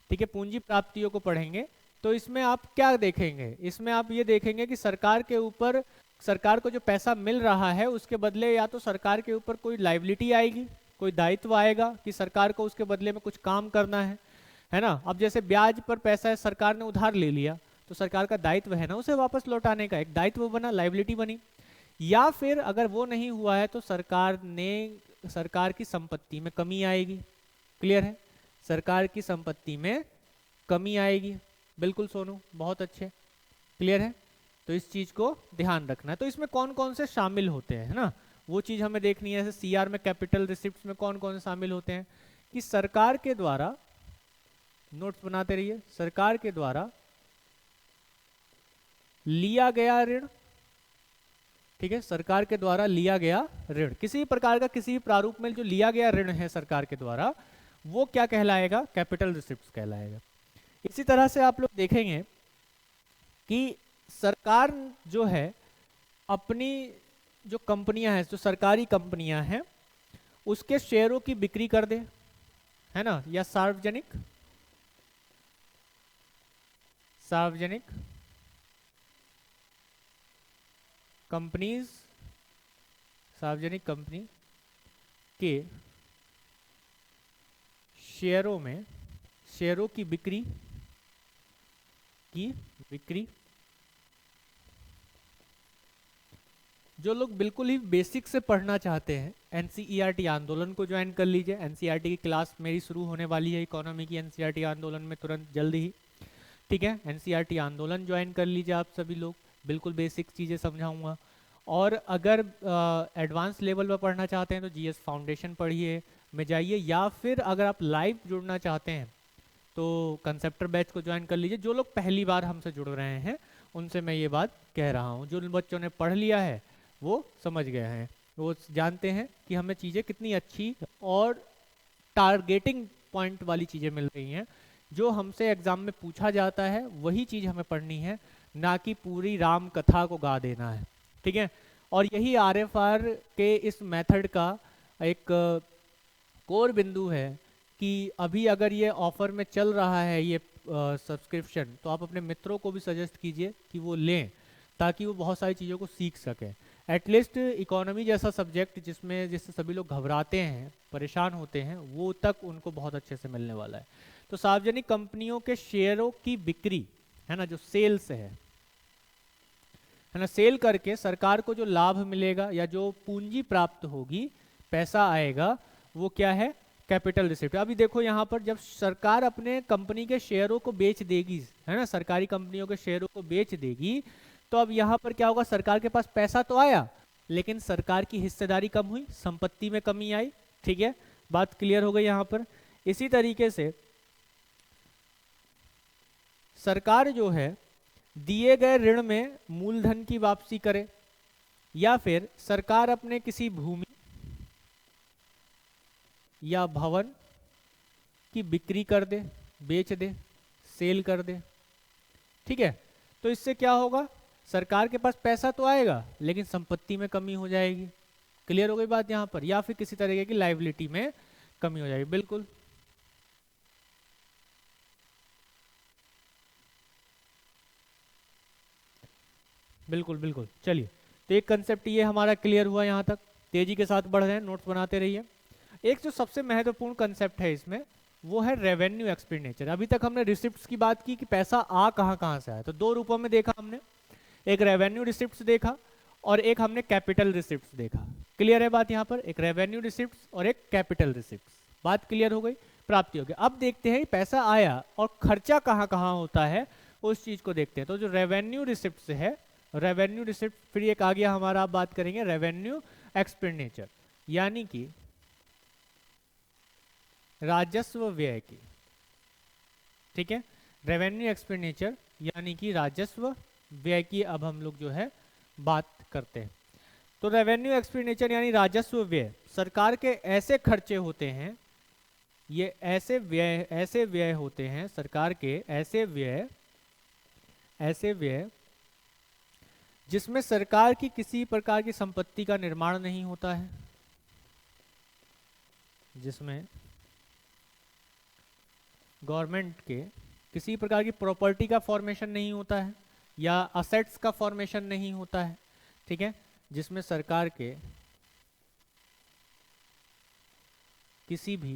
ठीक है, पूंजी प्राप्तियों को पढ़ेंगे, तो इसमें आप क्या देखेंगे, इसमें आप ये देखेंगे कि सरकार के ऊपर, सरकार को जो पैसा मिल रहा है उसके बदले या तो सरकार के ऊपर कोई लाइबिलिटी आएगी, कोई दायित्व आएगा कि सरकार को उसके बदले में कुछ काम करना है ना। अब जैसे ब्याज पर पैसा है, सरकार ने उधार ले लिया, तो सरकार का दायित्व है ना उसे वापस लौटाने का, एक दायित्व बना, लाइबिलिटी बनी। या फिर अगर वो नहीं हुआ है तो सरकार की संपत्ति में कमी आएगी। क्लियर है, सरकार की संपत्ति में कमी आएगी। बिल्कुल सोनू, बहुत अच्छे, क्लियर है। तो इस चीज को ध्यान रखना है। तो इसमें कौन कौन से शामिल होते हैं, है ना, वो चीज हमें देखनी है। जैसे सीआर में कैपिटल रिसिप्ट्स में कौन कौन से शामिल होते हैं कि सरकार के द्वारा, नोट्स बनाते रहिए, सरकार के द्वारा लिया गया ऋण, ठीक है, सरकार के द्वारा लिया गया ऋण, किसी प्रकार का किसी प्रारूप में जो लिया गया ऋण है सरकार के द्वारा, वो क्या कहलाएगा, कैपिटल रिसिप्ट्स कहलाएगा। इसी तरह से आप लोग देखेंगे कि सरकार जो है अपनी जो कंपनियां हैं, जो सरकारी कंपनियां हैं, उसके शेयरों की बिक्री कर दे, है ना, या सार्वजनिक कंपनीज, सार्वजनिक कंपनी के शेयरों में, शेयरों की बिक्री जो लोग बिल्कुल ही बेसिक से पढ़ना चाहते हैं, एनसीईआरटी आंदोलन को ज्वाइन कर लीजिए। एनसीईआरटी की क्लास मेरी शुरू होने वाली है इकोनॉमी की, एनसीईआरटी आंदोलन में तुरंत जल्दी ही, ठीक है। एनसीईआरटी आंदोलन ज्वाइन कर लीजिए आप सभी लोग, बिल्कुल बेसिक चीज़ें समझाऊंगा। और अगर एडवांस लेवल पर पढ़ना चाहते हैं तो जीएस फाउंडेशन पढ़िए में जाइए, या फिर अगर आप लाइव जुड़ना चाहते हैं तो कंसेप्टर बैच को ज्वाइन कर लीजिए। जो लोग पहली बार हमसे जुड़ रहे हैं उनसे मैं ये बात कह रहा हूँ, जो बच्चों ने पढ़ लिया है वो समझ गए हैं, वो जानते हैं कि हमें चीज़ें कितनी अच्छी और टारगेटिंग पॉइंट वाली चीज़ें मिल रही हैं। जो हमसे एग्जाम में पूछा जाता है वही चीज़ हमें पढ़नी है, ना कि पूरी राम कथा को गा देना है, ठीक है। और यही आरएफआर के इस मेथड का एक कोर बिंदु है कि अभी अगर ये ऑफर में चल रहा है ये सब्सक्रिप्शन, तो आप अपने मित्रों को भी सजेस्ट कीजिए कि वो लें, ताकि वो बहुत सारी चीज़ों को सीख सकें। एटलीस्ट इकोनॉमी जैसा सब्जेक्ट जिससे सभी लोग घबराते हैं, परेशान होते हैं, वो तक उनको बहुत अच्छे से मिलने वाला है। तो सार्वजनिक कंपनियों के शेयरों की बिक्री, है ना, जो सेल्स है ना, सेल करके सरकार को जो लाभ मिलेगा या जो पूंजी प्राप्त होगी, पैसा आएगा, वो क्या है, कैपिटल रिसिप्ट। अभी देखो यहाँ पर जब सरकार अपने कंपनी के शेयरों को बेच देगी, है ना, सरकारी कंपनियों के शेयरों को बेच देगी, तो अब यहाँ पर क्या होगा, सरकार के पास पैसा तो आया लेकिन सरकार की हिस्सेदारी कम हुई, संपत्ति में कमी आई, ठीक है, बात क्लियर हो गई यहाँ पर। इसी तरीके से सरकार जो है दिए गए ऋण में मूलधन की वापसी करे, या फिर सरकार अपने किसी भूमि या भवन की बिक्री कर दे, बेच दे, सेल कर दे। ठीक है, तो इससे क्या होगा, सरकार के पास पैसा तो आएगा लेकिन संपत्ति में कमी हो जाएगी। क्लियर हो गई बात यहाँ पर, या फिर किसी तरीके की लाइबिलिटी में कमी हो जाएगी। बिल्कुल बिल्कुल बिल्कुल। चलिए, तो एक कंसेप्ट ये हमारा क्लियर हुआ यहाँ तक। तेजी के साथ बढ़ रहे हैं, नोट्स बनाते रहिए। एक जो सबसे महत्वपूर्ण कंसेप्ट है इसमें, वो है रेवेन्यू एक्सपेंडिचर। अभी तक हमने रिसिप्ट्स की बात की कि पैसा आ कहाँ से आया, तो दो रूपों में देखा हमने, एक रेवेन्यू रिसिप्ट्स देखा और एक हमने कैपिटल रिसिप्ट्स देखा। क्लियर है बात यहाँ पर, एक रेवेन्यू रिसिप्ट्स और एक कैपिटल रिसिप्ट्स। बात क्लियर हो गई, प्राप्ति हो गई। अब देखते हैं पैसा आया और खर्चा कहाँ कहाँ होता है, उस चीज को देखते हैं। तो जो रेवेन्यू रिसिप्ट्स है, रेवेन्यू रिसिप्ट, फिर एक आ गया हमारा, आप बात करेंगे रेवेन्यू एक्सपेंडिचर, यानी कि राजस्व व्यय की। ठीक है, रेवेन्यू एक्सपेंडिचर यानी कि राजस्व व्यय की अब हम लोग जो है बात करते हैं। तो रेवेन्यू एक्सपेंडिचर यानी राजस्व व्यय, सरकार के ऐसे खर्चे होते हैं, ये ऐसे व्यय होते हैं, सरकार के ऐसे व्यय जिसमें सरकार की किसी प्रकार की संपत्ति का निर्माण नहीं होता है, जिसमें गवर्नमेंट के किसी प्रकार की प्रॉपर्टी का फॉर्मेशन नहीं होता है या असेट्स का फॉर्मेशन नहीं होता है। ठीक है, जिसमें सरकार के किसी भी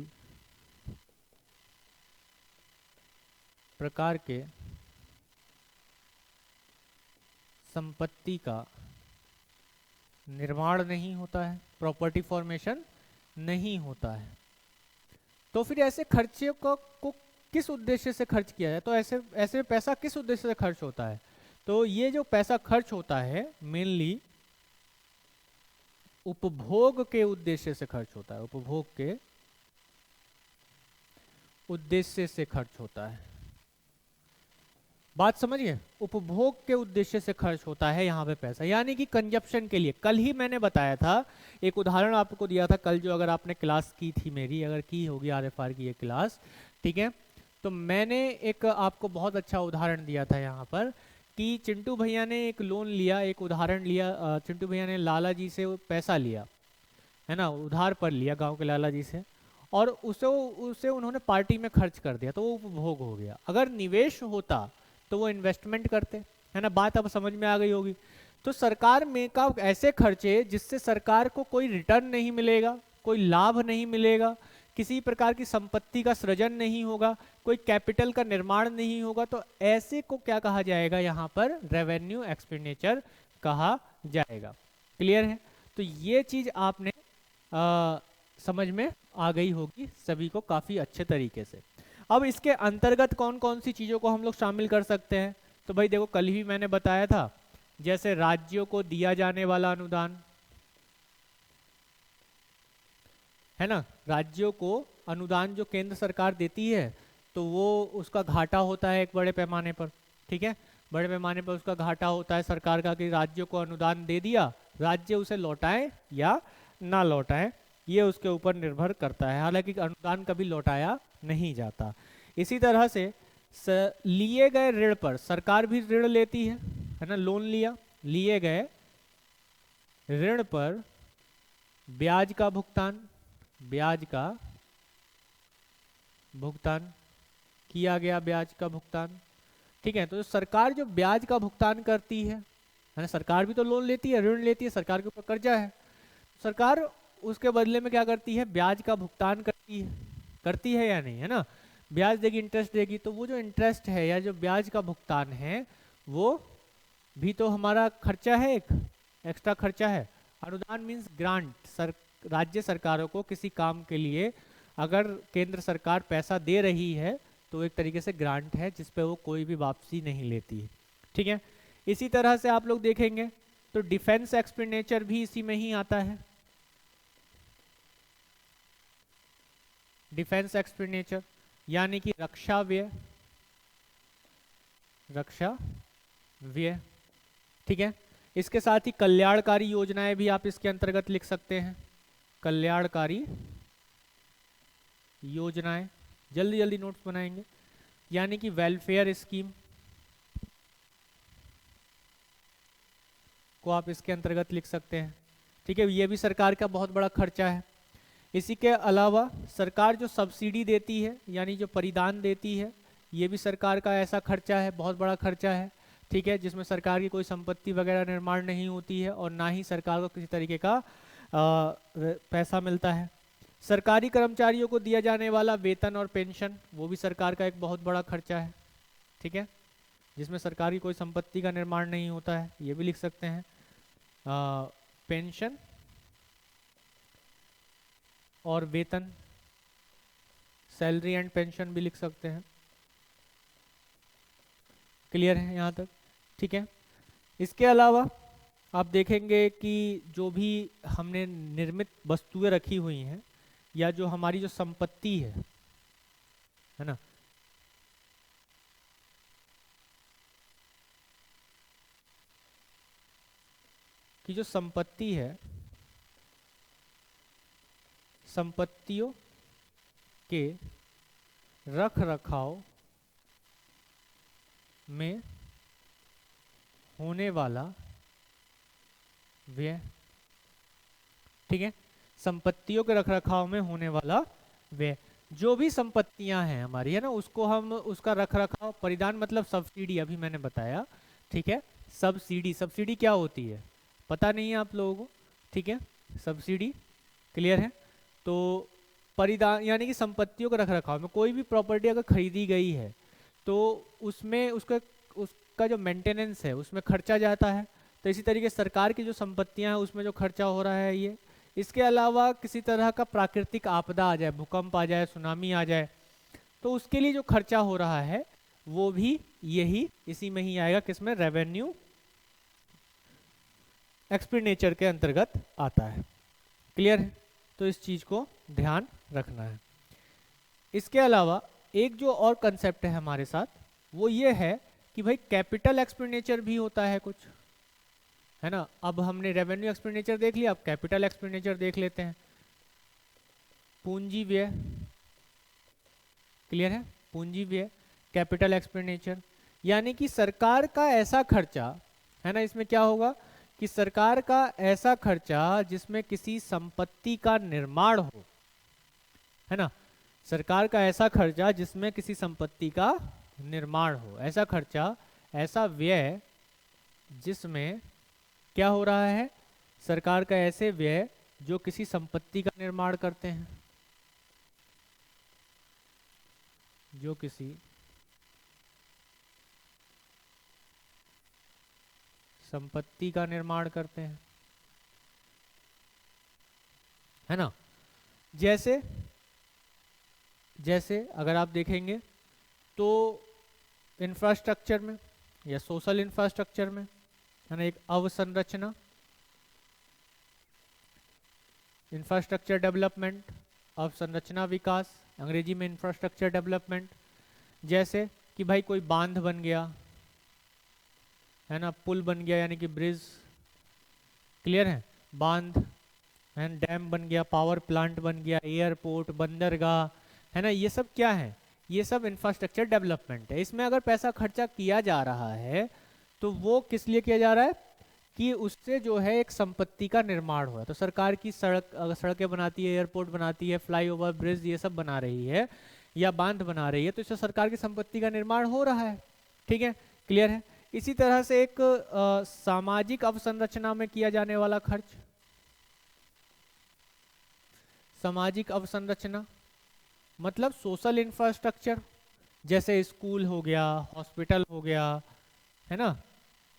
प्रकार के संपत्ति का निर्माण नहीं होता है, प्रॉपर्टी फॉर्मेशन नहीं होता है। तो फिर ऐसे खर्चे को किस उद्देश्य से खर्च किया जाए, तो ऐसे पैसा किस उद्देश्य से खर्च होता है। तो ये जो पैसा खर्च होता है मेनली उपभोग के उद्देश्य से खर्च होता है, उपभोग के उद्देश्य से खर्च होता है। बात समझिए, उपभोग के उद्देश्य से खर्च होता है यहाँ पे पैसा, यानी कि कंजप्शन के लिए। कल ही मैंने बताया था, एक उदाहरण आपको दिया था कल, जो अगर आपने क्लास की थी मेरी, अगर की होगी RFR की ये क्लास, ठीक है, तो मैंने एक आपको बहुत अच्छा उदाहरण दिया था यहाँ पर कि चिंटू भैया ने एक लोन लिया, एक उदाहरण लिया, चिंटू भैया ने लाला जी से पैसा लिया है ना, उधार पर लिया गाँव के लाला जी से, और उसे उन्होंने पार्टी में खर्च कर दिया, तो वो उपभोग हो गया। अगर निवेश होता तो वो इन्वेस्टमेंट करते, है ना, बात अब समझ में आ गई होगी। तो सरकार में का ऐसे खर्चे जिससे सरकार को कोई रिटर्न नहीं मिलेगा, कोई लाभ नहीं मिलेगा, किसी प्रकार की संपत्ति का सृजन नहीं होगा, कोई कैपिटल का निर्माण नहीं होगा, तो ऐसे को क्या कहा जाएगा, यहाँ पर रेवेन्यू एक्सपेंडिचर कहा जाएगा। क्लियर है, तो ये चीज आपने समझ में आ गई होगी सभी को काफी अच्छे तरीके से। अब इसके अंतर्गत कौन कौन सी चीजों को हम लोग शामिल कर सकते हैं, तो भाई देखो, कल ही मैंने बताया था, जैसे राज्यों को दिया जाने वाला अनुदान, है ना, राज्यों को अनुदान जो केंद्र सरकार देती है, तो वो उसका घाटा होता है एक बड़े पैमाने पर। ठीक है, बड़े पैमाने पर उसका घाटा होता है सरकार का, कि राज्यों को अनुदान दे दिया, राज्य उसे लौटाए या ना लौटाए, ये उसके ऊपर निर्भर करता है। हालांकि अनुदान कभी लौटाया नहीं जाता। इसी तरह से लिए गए ऋण पर सरकार भी ऋण लेती है ना, लोन लिया, लिए गए ऋण पर ब्याज का भुगतान किया गया, ब्याज का भुगतान। ठीक है, तो सरकार जो ब्याज का भुगतान करती है ना, सरकार भी तो लोन लेती है, ऋण लेती है, सरकार के ऊपर कर्जा है, सरकार उसके बदले में क्या करती है, ब्याज का भुगतान करती है या नहीं, है ना, ब्याज देगी, इंटरेस्ट देगी। तो वो जो इंटरेस्ट है या जो ब्याज का भुगतान है, वो भी तो हमारा खर्चा है, एक एक्स्ट्रा खर्चा है। अनुदान मीन्स ग्रांट, राज्य सरकारों को किसी काम के लिए अगर केंद्र सरकार पैसा दे रही है तो एक तरीके से ग्रांट है, जिस पे वो कोई भी वापसी नहीं लेती है। ठीक है, इसी तरह से आप लोग देखेंगे तो डिफेंस एक्सपेंडिचर भी इसी में ही आता है। डिफेंस एक्सपेंडिचर यानी कि रक्षा व्यय। ठीक है, इसके साथ ही कल्याणकारी योजनाएं भी आप इसके अंतर्गत लिख सकते हैं, कल्याणकारी योजनाएं, जल्दी जल्दी नोट्स बनाएंगे, यानी कि वेलफेयर स्कीम को आप इसके अंतर्गत लिख सकते हैं। ठीक है, ये भी सरकार का बहुत बड़ा खर्चा है। इसी के अलावा सरकार जो सब्सिडी देती है यानी जो परिदान देती है, ये भी सरकार का ऐसा खर्चा है, बहुत बड़ा खर्चा है। ठीक है, जिसमें सरकार की कोई संपत्ति वगैरह निर्माण नहीं होती है और ना ही सरकार को किसी तरीके का पैसा मिलता है। सरकारी कर्मचारियों को दिया जाने वाला वेतन और पेंशन, वो भी सरकार का एक बहुत बड़ा खर्चा है। ठीक है, जिसमें सरकार की कोई संपत्ति का निर्माण नहीं होता है, ये भी लिख सकते हैं। पेंशन और वेतन, सैलरी एंड पेंशन भी लिख सकते हैं। क्लियर है यहाँ तक? ठीक है, इसके अलावा आप देखेंगे कि जो भी हमने निर्मित वस्तुएं रखी हुई हैं या जो हमारी जो संपत्ति है ना, कि जो संपत्ति है, संपत्तियों के रख रखाव में होने वाला व्यय। ठीक है, संपत्तियों के रखरखाव में होने वाला व्यय, जो भी संपत्तियां हैं हमारी है ना, उसको हम उसका रखरखाव, परिदान मतलब सब्सिडी, अभी मैंने बताया। ठीक है, सब्सिडी, सब्सिडी क्या होती है पता नहीं है आप लोगों को। ठीक है, सब्सिडी क्लियर है। तो परिदान यानी कि संपत्तियों के रखरखाव में कोई भी प्रॉपर्टी अगर खरीदी गई है तो उसमें उसका जो मेंटेनेंस है उसमें खर्चा जाता है। तो इसी तरीके सरकार की जो संपत्तियां हैं उसमें जो खर्चा हो रहा है ये। इसके अलावा किसी तरह का प्राकृतिक आपदा आ जाए, भूकंप आ जाए, सुनामी आ जाए, तो उसके लिए जो खर्चा हो रहा है वो भी यही इसी में ही आएगा, किसमें? रेवेन्यू एक्सपेंडिचर के अंतर्गत आता है। क्लियर है? तो इस चीज को ध्यान रखना है। इसके अलावा एक जो और कंसेप्ट है हमारे साथ वो ये है कि भाई कैपिटल एक्सपेंडिचर भी होता है कुछ, है ना। अब हमने रेवेन्यू एक्सपेंडिचर देख लिया, अब कैपिटल एक्सपेंडिचर देख लेते हैं। पूंजी व्यय, क्लियर है? पूंजी व्यय, कैपिटल एक्सपेंडिचर, यानी कि सरकार का ऐसा खर्चा है ना, इसमें क्या होगा कि सरकार का ऐसा खर्चा जिसमें किसी संपत्ति का निर्माण हो, है ना। सरकार का ऐसा खर्चा जिसमें किसी संपत्ति का निर्माण हो, ऐसा खर्चा, ऐसा व्यय जिसमें क्या हो रहा है, सरकार का ऐसे व्यय जो किसी संपत्ति का निर्माण करते हैं, जो किसी संपत्ति का निर्माण करते हैं, है ना। जैसे जैसे अगर आप देखेंगे तो इंफ्रास्ट्रक्चर में या सोशल इंफ्रास्ट्रक्चर में, है ना, एक अवसंरचना, इंफ्रास्ट्रक्चर डेवलपमेंट, अवसंरचना विकास, अंग्रेजी में इंफ्रास्ट्रक्चर डेवलपमेंट। जैसे कि भाई कोई बांध बन गया, है ना, पुल बन गया यानी कि ब्रिज, क्लियर है, बांध है, डैम बन गया, पावर प्लांट बन गया, एयरपोर्ट, बंदरगाह, है ना, ये सब क्या है, ये सब इंफ्रास्ट्रक्चर डेवलपमेंट है। इसमें अगर पैसा खर्चा किया जा रहा है तो वो किस लिए किया जा रहा है कि उससे जो है एक संपत्ति का निर्माण हुआ। तो सरकार की सड़कें बनाती है, एयरपोर्ट बनाती है, फ्लाईओवर, ब्रिज ये सब बना रही है या बांध बना रही है, तो इससे सरकार की संपत्ति का निर्माण हो रहा है। ठीक है, क्लियर है। इसी तरह से एक सामाजिक अवसंरचना में किया जाने वाला खर्च, सामाजिक अवसंरचना मतलब सोशल इंफ्रास्ट्रक्चर, जैसे स्कूल हो गया, हॉस्पिटल हो गया, है ना,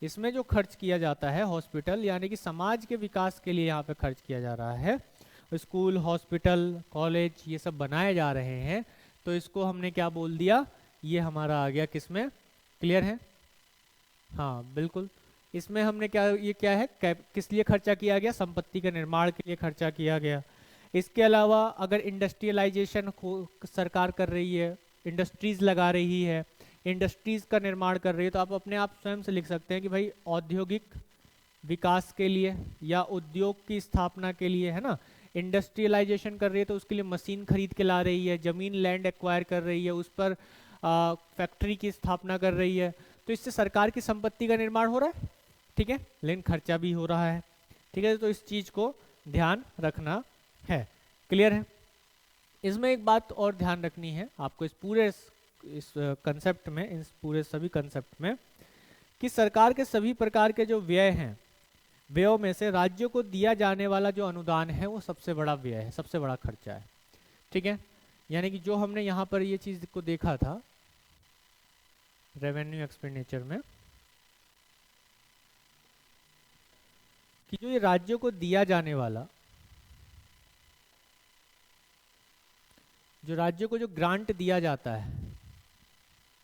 इसमें जो खर्च किया जाता है, हॉस्पिटल यानी कि समाज के विकास के लिए यहाँ पे खर्च किया जा रहा है। स्कूल, हॉस्पिटल, कॉलेज ये सब बनाए जा रहे हैं, तो इसको हमने क्या बोल दिया, ये हमारा आ गया किसमें, क्लियर है? हाँ बिल्कुल, इसमें हमने क्या, ये क्या है, किस लिए खर्चा किया गया, संपत्ति के निर्माण के लिए खर्चा किया गया। इसके अलावा अगर इंडस्ट्रियलाइजेशन सरकार कर रही है, इंडस्ट्रीज लगा रही है, इंडस्ट्रीज का निर्माण कर रही है, तो आप अपने आप स्वयं से लिख सकते हैं कि भाई औद्योगिक विकास के लिए या उद्योग की स्थापना के लिए, है ना, इंडस्ट्रियलाइजेशन कर रही है तो उसके लिए मशीन खरीद के ला रही है, ज़मीन लैंड एक्वायर कर रही है, उस पर फैक्ट्री की स्थापना कर रही है, तो इससे सरकार की संपत्ति का निर्माण हो रहा है, ठीक है, लेकिन खर्चा भी हो रहा है, ठीक है। तो इस चीज़ को ध्यान रखना है। क्लियर है? इसमें एक बात और ध्यान रखनी है आपको इस कंसेप्ट में, इस पूरे सभी कंसेप्ट में, कि सरकार के सभी प्रकार के जो व्यय हैं, व्ययों में से राज्यों को दिया जाने वाला जो अनुदान है वो सबसे बड़ा व्यय है, सबसे बड़ा खर्चा है, ठीक है। यानी कि जो हमने यहाँ पर ये चीज़ को देखा था रेवेन्यू एक्सपेंडिचर में, कि जो ये राज्यों को दिया जाने वाला, जो राज्यों को जो ग्रांट दिया जाता है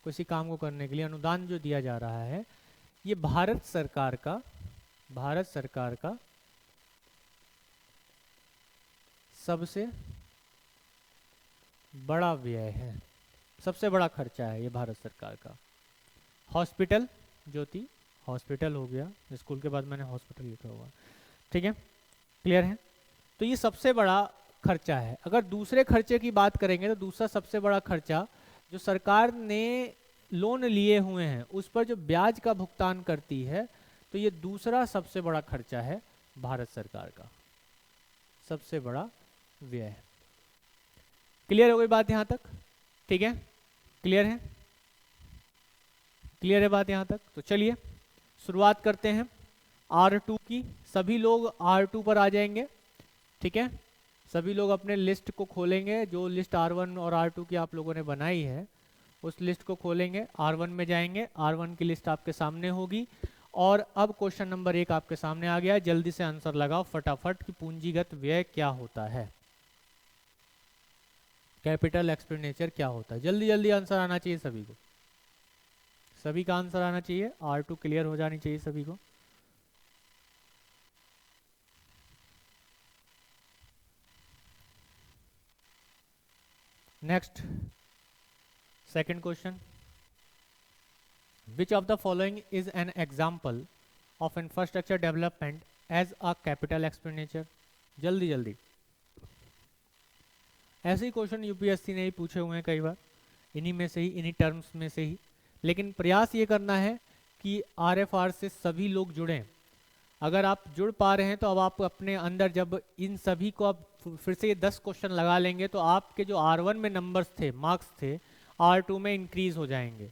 किसी काम को करने के लिए, अनुदान जो दिया जा रहा है, ये भारत सरकार का सबसे बड़ा व्यय है, सबसे बड़ा खर्चा है ये भारत सरकार का। हॉस्पिटल, ज्योति हॉस्पिटल हो गया, स्कूल के बाद मैंने हॉस्पिटल लिखा हुआ, ठीक है, क्लियर है। तो ये सबसे बड़ा खर्चा है। अगर दूसरे खर्चे की बात करेंगे तो दूसरा सबसे बड़ा खर्चा जो सरकार ने लोन लिए हुए हैं उस पर जो ब्याज का भुगतान करती है, तो ये दूसरा सबसे बड़ा खर्चा है भारत सरकार का, सबसे बड़ा व्यय है। क्लियर हो गई बात यहाँ तक? ठीक है, क्लियर है? क्लियर है बात यहाँ तक? तो चलिए शुरुआत करते हैं R2 की। सभी लोग R2 पर आ जाएंगे, ठीक है। सभी लोग अपने लिस्ट को खोलेंगे, जो लिस्ट R1 और R2 की आप लोगों ने बनाई है उस लिस्ट को खोलेंगे, R1 में जाएंगे, R1 की लिस्ट आपके सामने होगी। और अब क्वेश्चन नंबर 1 आपके सामने आ गया है, जल्दी से आंसर लगाओ फटाफट कि पूंजीगत व्यय क्या होता है, कैपिटल एक्सपेंडिचर क्या होता है। जल्दी जल्दी आंसर आना चाहिए सभी को, सभी का आंसर आना चाहिए, R2 क्लियर हो जानी चाहिए सभी को। Next, second question, which of the following is an example of infrastructure development as a capital expenditure. जल्दी जल्दी, ऐसे ही क्वेश्चन यूपीएससी ने ही पूछे हुए हैं कई बार, इन्हीं में से ही, इन्हीं टर्म्स में से ही, लेकिन प्रयास ये करना है कि RFR से सभी लोग जुड़ें। अगर आप जुड़ पा रहे हैं तो अब आप अपने अंदर जब इन सभी को आप फिर से ये 10 क्वेश्चन लगा लेंगे तो आपके जो R1 में नंबर्स थे, मार्क्स थे, R2 में इंक्रीज हो जाएंगे।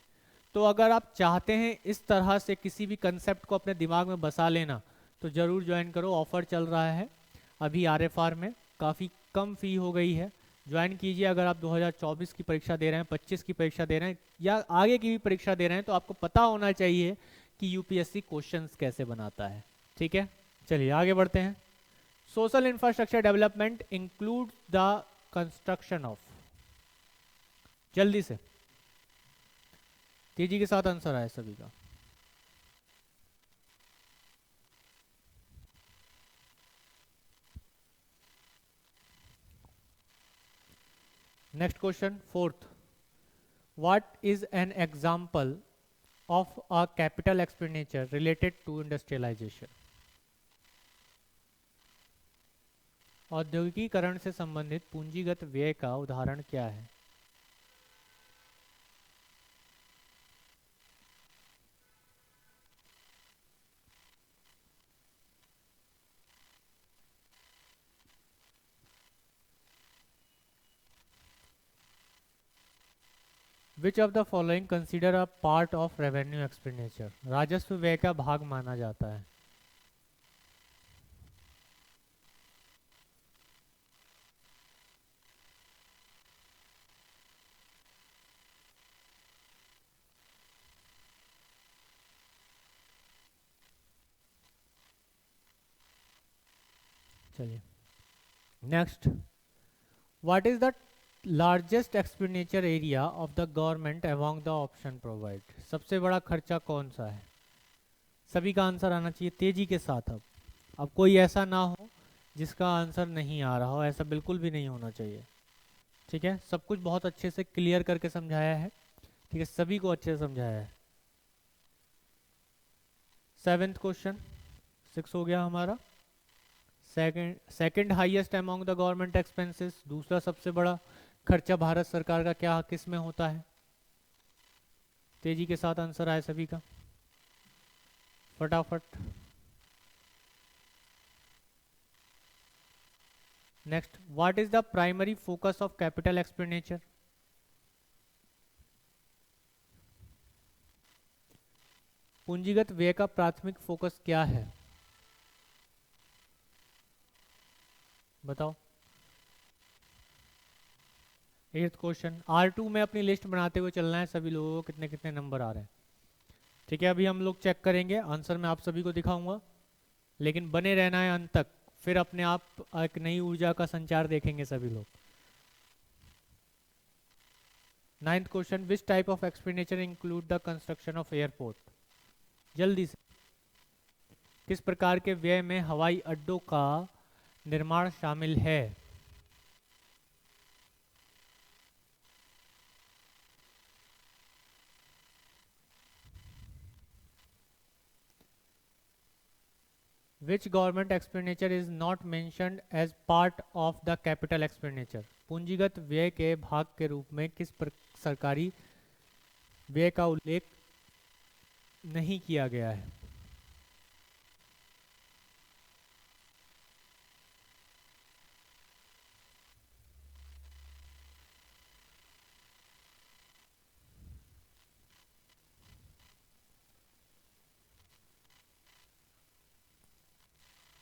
तो अगर आप चाहते हैं इस तरह से किसी भी कंसेप्ट को अपने दिमाग में बसा लेना तो ज़रूर ज्वाइन करो, ऑफर चल रहा है अभी RFR में, काफ़ी कम फी हो गई है, ज्वाइन कीजिए। अगर आप 2024 की परीक्षा दे रहे हैं, 25 की परीक्षा दे रहे हैं या आगे की भी परीक्षा दे रहे हैं तो आपको पता होना चाहिए कि यूपीएससी क्वेश्चंस कैसे बनाता है, ठीक है। चलिए आगे बढ़ते हैं। Social infrastructure development include the construction of, जल्दी से तेजी के साथ आंसर आए सभी का। Next question, fourth, what is an example of a capital expenditure related to industrialisation. औद्योगिकीकरण से संबंधित पूंजीगत व्यय का उदाहरण क्या है। Which of the following consider a part of revenue expenditure, राजस्व व्यय का भाग माना जाता है। चलिए next, what is the largest expenditure area of the government among the option provide. सबसे बड़ा खर्चा कौन सा है, सभी का आंसर आना चाहिए तेजी के साथ। अब कोई ऐसा ना हो जिसका आंसर नहीं आ रहा हो, ऐसा बिल्कुल भी नहीं होना चाहिए, ठीक है। सब कुछ बहुत अच्छे से क्लियर करके समझाया है, ठीक है, सभी को अच्छे से समझाया है। सेवेंथ क्वेश्चन, 6 हो गया हमारा, second highest among the government expenses, दूसरा सबसे बड़ा खर्चा भारत सरकार का क्या किस में होता है? तेजी के साथ आंसर आए सभी का, फटाफट। Next, what is the primary focus of capital expenditure? पूंजीगत व्यय का प्राथमिक फोकस क्या है, बताओ। 8th क्वेश्चन, R2 में अपनी लिस्ट बनाते हुए चलना है सभी लोगों को, कितने कितने नंबर आ रहे हैं। ठीक है, अभी हम लोग चेक करेंगे, आंसर मैं आप सभी को दिखाऊंगा, लेकिन बने रहना है अंत तक, फिर अपने आप एक नई ऊर्जा का संचार देखेंगे सभी लोग। 9th question, which type of expenditure include the construction of airport? जल्दी से, किस प्रकार के व्यय में हवाई अड्डों का निर्माण शामिल है? Which government expenditure is not mentioned as part of the capital expenditure? पूंजीगत व्यय के भाग के रूप में किस सरकारी व्यय का उल्लेख नहीं किया गया है?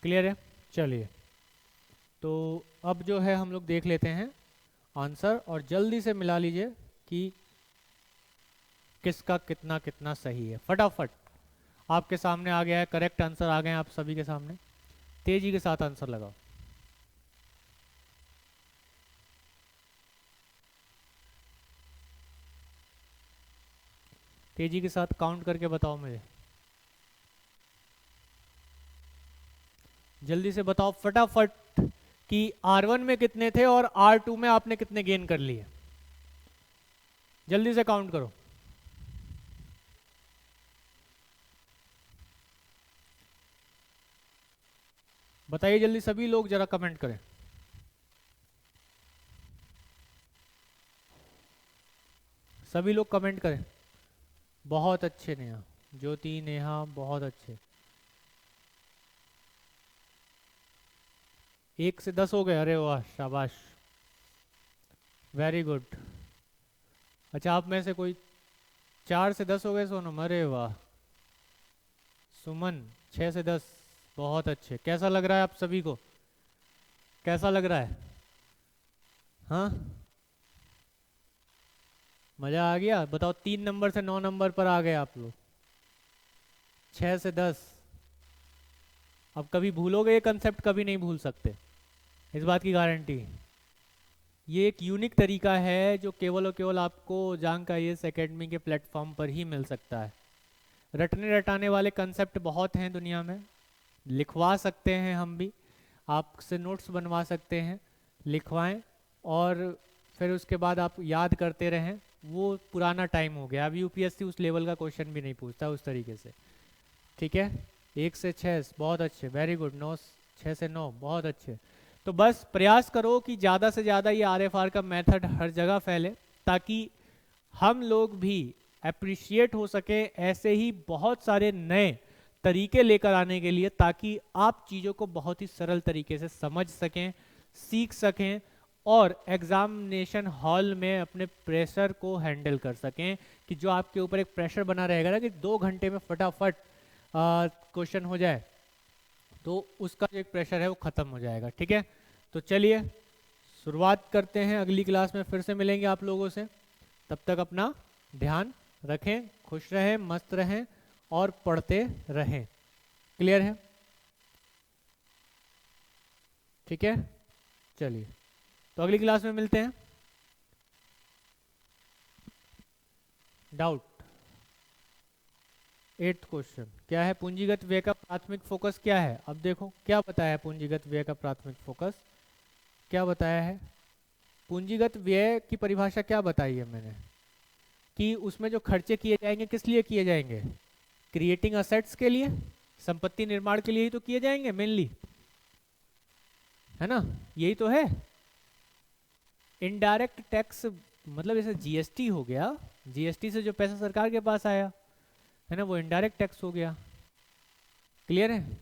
क्लियर है? चलिए, तो अब जो है हम लोग देख लेते हैं आंसर, और जल्दी से मिला लीजिए कि किसका कितना कितना सही है। फटाफट आपके सामने आ गया है, करेक्ट आंसर आ गए हैं आप सभी के सामने, तेजी के साथ आंसर लगाओ। तेजी के साथ काउंट करके बताओ मुझे, जल्दी से बताओ फटाफट कि R1 में कितने थे और R2 में आपने कितने गेन कर लिए। जल्दी से काउंट करो। बताइए जल्दी, सभी लोग जरा कमेंट करें। सभी लोग कमेंट करें। बहुत अच्छे नेहा, ज्योति, नेहा, बहुत अच्छे। 1 से 10 हो गए, अरे वाह, शाबाश, वेरी गुड। अच्छा, आप में से कोई 4 से 10 हो गए सोनम, अरे वाह। सुमन 6 से 10, बहुत अच्छे। कैसा लग रहा है आप सभी को, कैसा लग रहा है? हाँ, मजा आ गया? बताओ, 3 नंबर से 9 नंबर पर आ गए आप लोग, 6 से 10। अब कभी भूलोगे ये कंसेप्ट, कभी नहीं भूल सकते, इस बात की गारंटी। ये एक यूनिक तरीका है जो केवल और केवल आपको जांग IAS एकेडमी के प्लेटफॉर्म पर ही मिल सकता है। रटने रटाने वाले कंसेप्ट बहुत हैं दुनिया में, लिखवा सकते हैं हम भी, आपसे नोट्स बनवा सकते हैं, लिखवाएं और फिर उसके बाद आप याद करते रहें, वो पुराना टाइम हो गया। अब UPSC उस लेवल का क्वेश्चन भी नहीं पूछता उस तरीके से। ठीक है, 1 से 6 बहुत अच्छे, वेरी गुड। 6 से 9 बहुत अच्छे। तो बस प्रयास करो कि ज़्यादा से ज़्यादा ये RFR का मेथड हर जगह फैले, ताकि हम लोग भी अप्रिशिएट हो सके ऐसे ही बहुत सारे नए तरीके लेकर आने के लिए, ताकि आप चीज़ों को बहुत ही सरल तरीके से समझ सकें, सीख सकें और एग्जामिनेशन हॉल में अपने प्रेशर को हैंडल कर सकें। कि जो आपके ऊपर एक प्रेशर बना रहेगा ना कि 2 घंटे में फटाफट क्वेश्चन हो जाए, तो उसका जो एक प्रेशर है वो ख़त्म हो जाएगा। ठीक है, तो चलिए शुरुआत करते हैं। अगली क्लास में फिर से मिलेंगे आप लोगों से, तब तक अपना ध्यान रखें, खुश रहें, मस्त रहें और पढ़ते रहें। क्लियर है? ठीक है, चलिए तो अगली क्लास में मिलते हैं। डाउट? 8th क्वेश्चन क्या है? पूंजीगत व्यय का प्राथमिक फोकस क्या है? अब देखो क्या बताया है पूंजीगत व्यय का प्राथमिक फोकस, क्या बताया है? पूंजीगत व्यय की परिभाषा क्या बताई है मैंने, कि उसमें जो खर्चे किए जाएंगे किस लिए किए जाएंगे? क्रिएटिंग असेट्स के लिए, संपत्ति निर्माण के लिए ही तो किए जाएंगे मेनली। है ना, यही तो है। इनडायरेक्ट टैक्स मतलब जैसे जीएसटी हो गया, जीएसटी से जो पैसा सरकार के पास आया है ना, वो इनडायरेक्ट टैक्स हो गया। क्लियर है?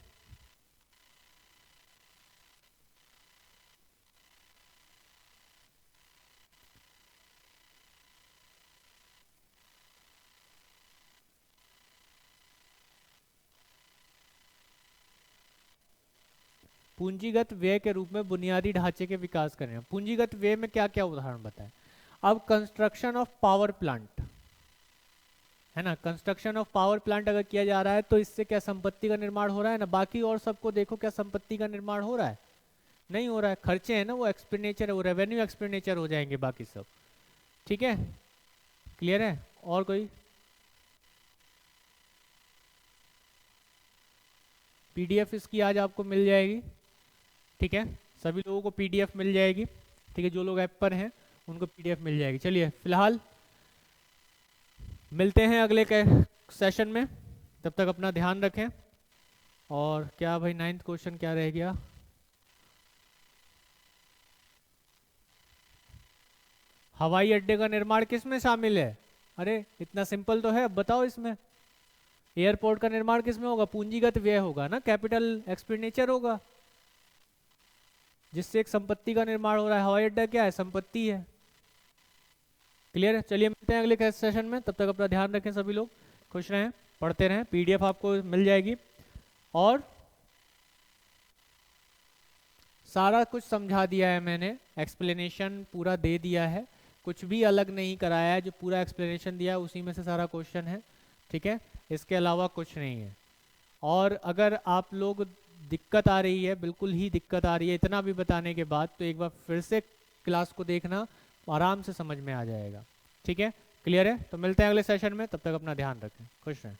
पूंजीगत व्यय के रूप में बुनियादी ढांचे के विकास करें। पूंजीगत व्यय में क्या क्या उदाहरण बताएं? अब कंस्ट्रक्शन ऑफ पावर प्लांट है ना, कंस्ट्रक्शन ऑफ पावर प्लांट अगर किया जा रहा है तो इससे क्या संपत्ति का निर्माण हो रहा है ना, बाकी और सबको देखो क्या संपत्ति का निर्माण हो रहा है? नहीं हो रहा है, खर्चे हैं ना, वो एक्सपेंडिचर है, वो रेवेन्यू एक्सपेंडिचर हो जाएंगे बाकी सब। ठीक है, क्लियर है? और कोई? पीडीएफ इसकी आज आपको मिल जाएगी। ठीक है, सभी लोगों को पीडीएफ मिल जाएगी। ठीक है, जो लोग ऐप पर हैं उनको पीडीएफ मिल जाएगी। चलिए फिलहाल मिलते हैं अगले सेशन में, तब तक अपना ध्यान रखें। और क्या भाई 9th क्वेश्चन क्या रह गया? हवाई अड्डे का निर्माण किस में शामिल है? अरे इतना सिंपल तो है, अब बताओ इसमें। एयरपोर्ट का निर्माण किस में होगा? पूंजीगत व्यय होगा ना, कैपिटल एक्सपेंडिचर होगा, जिससे एक संपत्ति का निर्माण हो रहा है। हवाई अड्डा क्या है? संपत्ति है। क्लियर है? चलिए मिलते हैं अगले सेशन में, तब तक अपना ध्यान रखें सभी लोग, खुश रहें, पढ़ते रहें। पीडीएफ आपको मिल जाएगी और सारा कुछ समझा दिया है मैंने, एक्सप्लेनेशन पूरा दे दिया है, कुछ भी अलग नहीं कराया है, जो पूरा एक्सप्लेनेशन दिया है उसी में से सारा क्वेश्चन है। ठीक है, इसके अलावा कुछ नहीं है। और अगर आप लोग दिक्कत आ रही है, बिल्कुल ही दिक्कत आ रही है इतना भी बताने के बाद, तो एक बार फिर से क्लास को देखना, आराम से समझ में आ जाएगा। ठीक है, क्लियर है? तो मिलते हैं अगले सेशन में, तब तक अपना ध्यान रखें, खुश रहें।